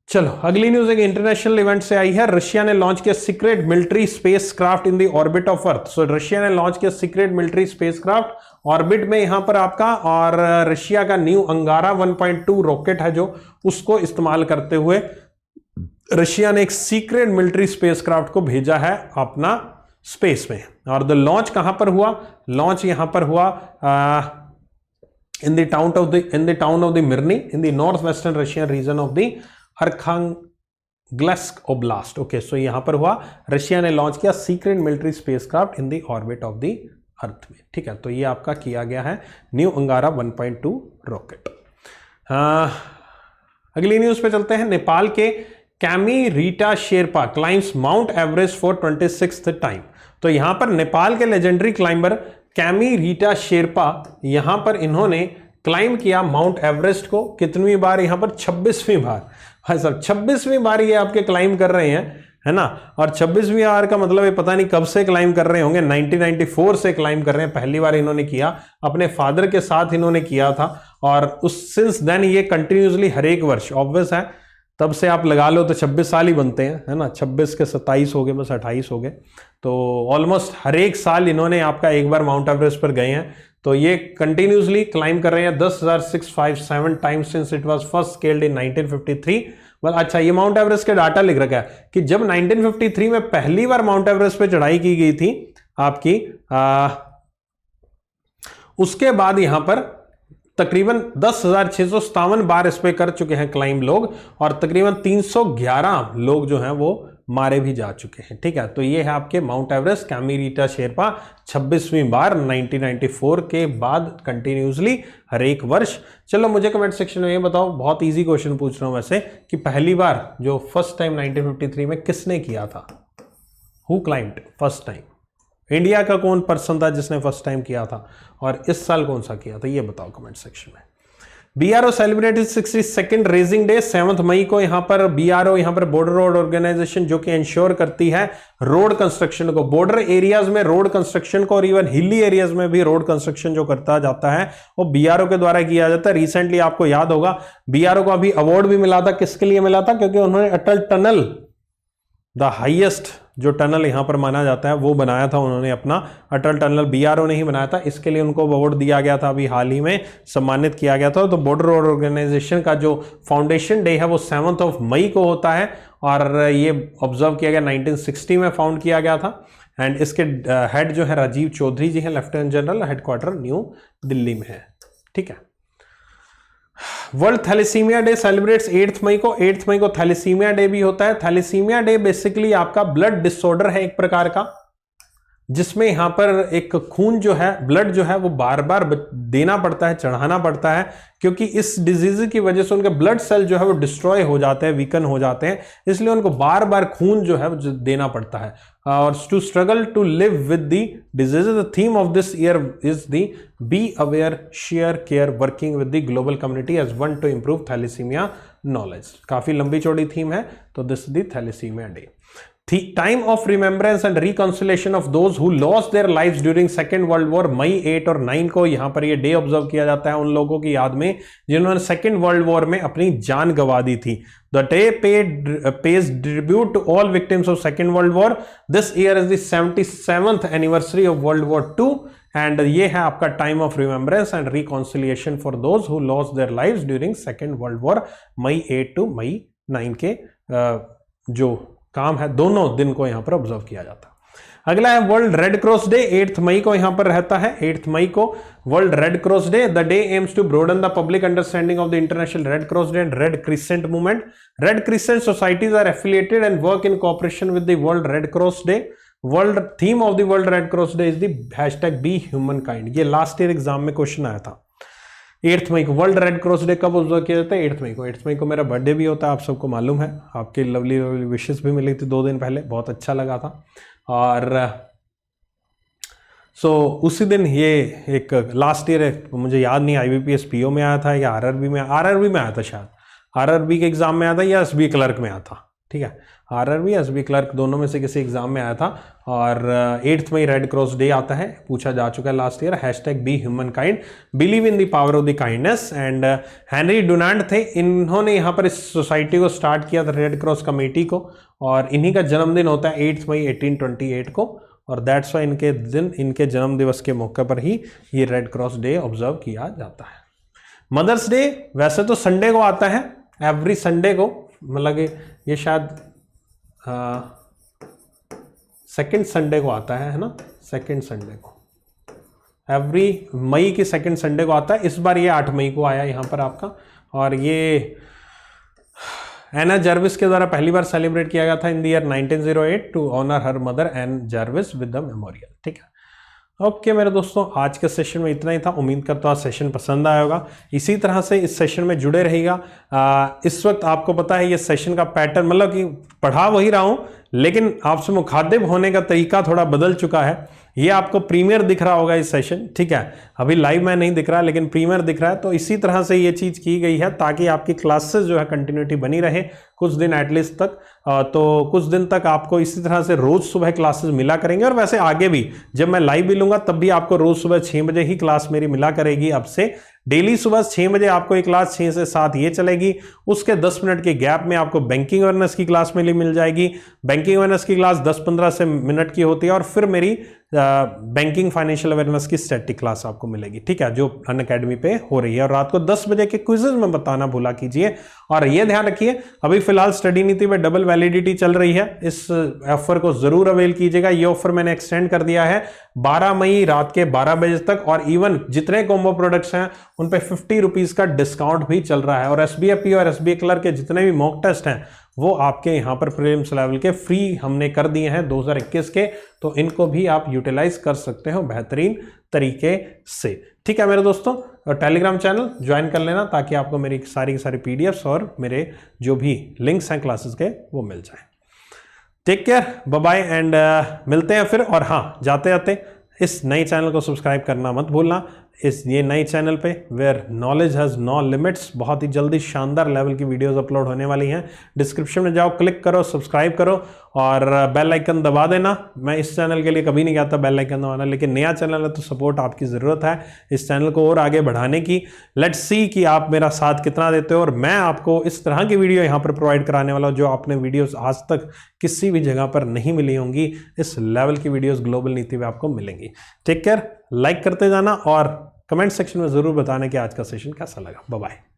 चलो अगली न्यूज एक इंटरनेशनल इवेंट से आई है। रशिया ने लॉन्च किया secret military space craft in the orbit of earth. So Russia ने लॉन्च किया secret military space craft orbit में यहां पर आपका, और रशिया का न्यू अंगारा 1.2 रॉकेट है जो, उसको इस्तेमाल करते हुए रशिया ने एक सीक्रेट मिलिट्री स्पेसक्राफ्ट को भेजा है अपना स्पेस में। और द लॉन्च कहां पर हुआ, लॉन्च यहां पर हुआ in the town of the Mirny in the north western Russian region of the Glusk oblast. Okay, so यहां पर हुआ, रशिया ने लॉन्च किया secret military spacecraft in the orbit of the earth में। ठीक है, तो ये आपका किया गया है न्यू अंगारा 1.2 रॉकेट। अगली न्यूज पे चलते हैं। नेपाल के chemo Rita Sherpa climbs mount Everest for 26th time. तो यहां पर नेपाल के legendary climber chemo Rita Sherpa यहां पर इन्होंने क्लाइम किया माउंट एवरेस्ट को। कितनी बार? यहां पर 26वीं बार। भाई साहब 26वीं बार ये आपके क्लाइम कर रहे हैं, है ना। और 26वीं बार का मतलब ये पता नहीं कब से क्लाइम कर रहे होंगे, 1994 से क्लाइम कर रहे हैं। पहली बार इन्होंने किया अपने फादर के साथ इन्होंने किया था, और उस सिंस देन ये कंटिन्यूसली हर एक वर्ष, ऑब्वियस है तब से आप लगा लो तो 26 साल ही बनते हैं, है ना। 26 के 27 हो गए, बस 28 हो गए, तो ऑलमोस्ट हर एक साल इन्होंने आपका एक बार माउंट एवरेस्ट पर गए हैं। तो ये कंटिन्यूसली क्लाइम कर रहे हैं 10,657 times since it was first scaled in 1953। अच्छा, ये माउंट एवरेस्ट के डाटा लिख रखा है कि जब 1953 में पहली बार माउंट एवरेस्ट पे चढ़ाई की गई थी आपकी, उसके बाद यहां पर तकरीबन 10,657 बार इस पे कर चुके हैं क्लाइम लोग, और तकरीबन 311 लोग जो हैं वो मारे भी जा चुके हैं। ठीक है, तो ये है आपके माउंट एवरेस्ट कैमी रीटा शेरपा 26वीं बार 1994 के बाद कंटिन्यूसली हर एक वर्ष। चलो मुझे कमेंट सेक्शन में ये बताओ, बहुत इजी क्वेश्चन पूछ रहा हूं वैसे, कि पहली बार जो फर्स्ट टाइम 1953 में किसने किया था? Who climbed first time? India का कौन पर्सन था जिसने फर्स्ट टाइम किया था, और इस साल कौन सा किया था, ये बताओ कमेंट सेक्शन में। BRO celebrated 62nd raising day 7 मई को। यहां पर बीआरओ, यहां पर बॉर्डर रोड ऑर्गेनाइजेशन जो कि इंश्योर करती है रोड कंस्ट्रक्शन को, बॉर्डर एरियाज में रोड कंस्ट्रक्शन को, और इवन हिली एरियाज में भी रोड कंस्ट्रक्शन जो करता जाता है वो बीआरओ के द्वारा किया जाता है। रिसेंटली आपको याद होगा बीआरओ को अभी अवार्ड भी मिला था। किसके लिए मिला था? क्योंकि उन्होंने अटल टनल, द हाईएस्ट जो टनल यहां पर माना जाता है वो बनाया था उन्होंने अपना। अटल टनल बीआरओ ने ही बनाया था, इसके लिए उनको अवार्ड दिया गया था, अभी हाल ही में सम्मानित किया गया था। तो बॉर्डर रोड ऑर्गेनाइजेशन का जो फाउंडेशन डे है वो 7 मई को होता है, और ये ऑब्जर्व किया गया 1960 में फाउंड किया गया था। एंड इसके हेड जो है राजीव चौधरी जी हैं, lieutenant general, headquarter new Delhi में है। ठीक है, वर्ल्ड थैलेसीमिया डे सेलिब्रेट्स 8 मई को। 8 मई को थैलेसीमिया डे भी होता है। थैलेसीमिया डे बेसिकली आपका ब्लड डिसऑर्डर है एक प्रकार का, जिसमें यहां पर एक खून जो है, ब्लड जो है वो बार बार देना पड़ता है, चढ़ाना पड़ता है, क्योंकि इस डिजीज की वजह से उनके ब्लड सेल जो है वो डिस्ट्रॉय हो जाते हैं, वीकन हो जाते हैं, इसलिए उनको बार बार खून जो है वो देना पड़ता है। और to struggle to live with the disease, the theme of this year is the be aware, share care, working with the global community as one to improve thalassemia knowledge. काफी लंबी चौड़ी थीम है, तो this the thalassemia day. Time of remembrance and reconciliation of those who lost their lives during second world war, मई 8 और 9 को यहां पर ये डे ऑब्जर्व किया जाता है उन लोगों की याद में जिन्होंने सेकेंड वर्ल्ड वॉर में अपनी जान गंवा दी थी। The day pays tribute to all victims of second world war. This year is the 77th anniversary of World War II, and ये है आपका time of remembrance and reconciliation for those who lost their lives during second world war, May 8 to May 9 के जो काम है दोनों दिन को यहां पर ऑब्जर्व किया जाता है। अगला है वर्ल्ड रेड क्रॉस डे, 8 मई को यहां पर रहता है। 8 मई को world red cross day. The day aims to broaden the public understanding of the international red cross day and red crescent movement. Red crescent societies are affiliated and work in cooperation with the world red cross day. World theme of the world red cross day is the hashtag be human kind. ये last year exam में question आया था। 8 मई को world red cross day कब observe किया जाता है? 8 मई को। 8 मई को मेरा बर्थडे भी होता है, आप सबको मालूम है। आपकी लवली लवली विशेस भी मिली थी 2 दिन पहले, बहुत अच्छा लगा था। और उसी दिन ये एक लास्ट ईयर, मुझे याद नहीं IBPS PO में आया था या RRB में आया था, शायद RRB के एग्जाम में आया था या SB क्लर्क में आया था। ठीक है, RRB SB क्लर्क दोनों में से किसी एग्जाम में आया था। और 8 मई रेड क्रॉस डे आता है, पूछा जा चुका है last year. Hashtag be human kind, believe in the power of the kindness. And Henry Dunant थे, इन्होंने यहाँ पर इस सोसाइटी को स्टार्ट किया था, रेड क्रॉस कमेटी को, और इन्हीं का जन्मदिन होता है 8 मई 1828 को, और दैट्स वाई इनके दिन, इनके जन्म दिवस के मौके पर ही ये रेड क्रॉस डे ऑब्जर्व किया जाता है। मदर्स डे वैसे तो संडे को आता है, एवरी संडे को, मतलब ये शायद सेकेंड संडे को आता है ना, सेकेंड संडे को, एवरी मई की सेकेंड संडे को आता है। इस बार ये 8 मई को आया यहाँ पर आपका। और ये एना जर्विस के द्वारा पहली बार सेलिब्रेट किया गया था in the year 1908 to honour her mother Ann Jarvis with the memorial. ठीक है, ओके मेरे दोस्तों, आज के सेशन में इतना ही था। उम्मीद करता हूँ सेशन पसंद आया होगा। इसी तरह से इस सेशन में जुड़े रहिएगा। इस वक्त आपको पता है ये सेशन का पैटर्न, मतलब कि पढ़ा वही रहा हूँ लेकिन आपसे मुखातिब होने का तरीका थोड़ा बदल चुका है। ये आपको प्रीमियर दिख रहा होगा इस सेशन, ठीक है, अभी लाइव में नहीं दिख रहा लेकिन प्रीमियर दिख रहा है। तो इसी तरह से ये चीज़ की गई है ताकि आपकी क्लासेस जो है कंटिन्यूटी बनी रहे कुछ दिन एटलीस्ट तक। तो कुछ दिन तक आपको इसी तरह से रोज सुबह क्लासेस मिला करेंगे। और वैसे आगे भी जब मैं लाइव भी लूंगा तब भी आपको रोज सुबह 6 बजे ही क्लास मेरी मिला करेगी। अब से डेली सुबह 6 बजे आपको एक क्लास, 6 से 7 ये चलेगी। उसके 10 मिनट के गैप में आपको बैंकिंग अवेयरनेस की क्लास मिल जाएगी। बैंकिंग अवेयरनेस की क्लास 10-15 मिनट की होती है और फिर मेरी बैंकिंग फाइनेंशियल अवेयरनेस की स्टैटिक क्लास आपको मिलेगी, ठीक है, जो अनअकैडमी पे हो रही है। और रात को 10 बजे के क्विजेज में बताना भूला कीजिए। और ये ध्यान रखिए, अभी फिलहाल स्टडी नीति में डबल वैलिडिटी चल रही है, इस ऑफर को जरूर अवेल कीजिएगा। ये ऑफर मैंने एक्सटेंड कर दिया है 12 मई रात के 12 बजे तक। और इवन जितने कॉम्बो प्रोडक्ट्स हैं उन पे 50 रुपीज का डिस्काउंट भी चल रहा है। और SBFP और SBA क्लर्क के जितने भी मॉक टेस्ट हैं वो आपके यहाँ पर प्रीलिम्स लेवल के फ्री हमने कर दिए हैं 2021 के। तो इनको भी आप यूटिलाइज कर सकते हो बेहतरीन तरीके से। ठीक है मेरे दोस्तों, टेलीग्राम चैनल ज्वाइन कर लेना ताकि आपको मेरी सारी की सारी PDFs और मेरे जो भी लिंक्स हैं क्लासेस के वो मिल जाए। Take care, bye bye and मिलते हैं फिर। और हाँ, जाते जाते इस नए चैनल को सब्सक्राइब करना मत भूलना। इस ये नए चैनल पे where knowledge has no limits, बहुत ही जल्दी शानदार लेवल की वीडियोस अपलोड होने वाली हैं। डिस्क्रिप्शन में जाओ, क्लिक करो, सब्सक्राइब करो और बेल आइकन दबा देना। मैं इस चैनल के लिए कभी नहीं कहता बेल आइकन दबाना, लेकिन नया चैनल है तो सपोर्ट आपकी ज़रूरत है इस चैनल को और आगे बढ़ाने की। लेट्स सी कि आप मेरा साथ कितना देते हो। और मैं आपको इस तरह की वीडियो यहाँ पर प्रोवाइड कराने वाला हूँ जो आपने वीडियोज़ आज तक किसी भी जगह पर नहीं मिली होंगी। इस लेवल की वीडियोज़ ग्लोबल नीति में आपको मिलेंगी। टेक केयर, लाइक करते जाना और कमेंट सेक्शन में जरूर बताने कि आज का सेशन कैसा लगा। Bye bye.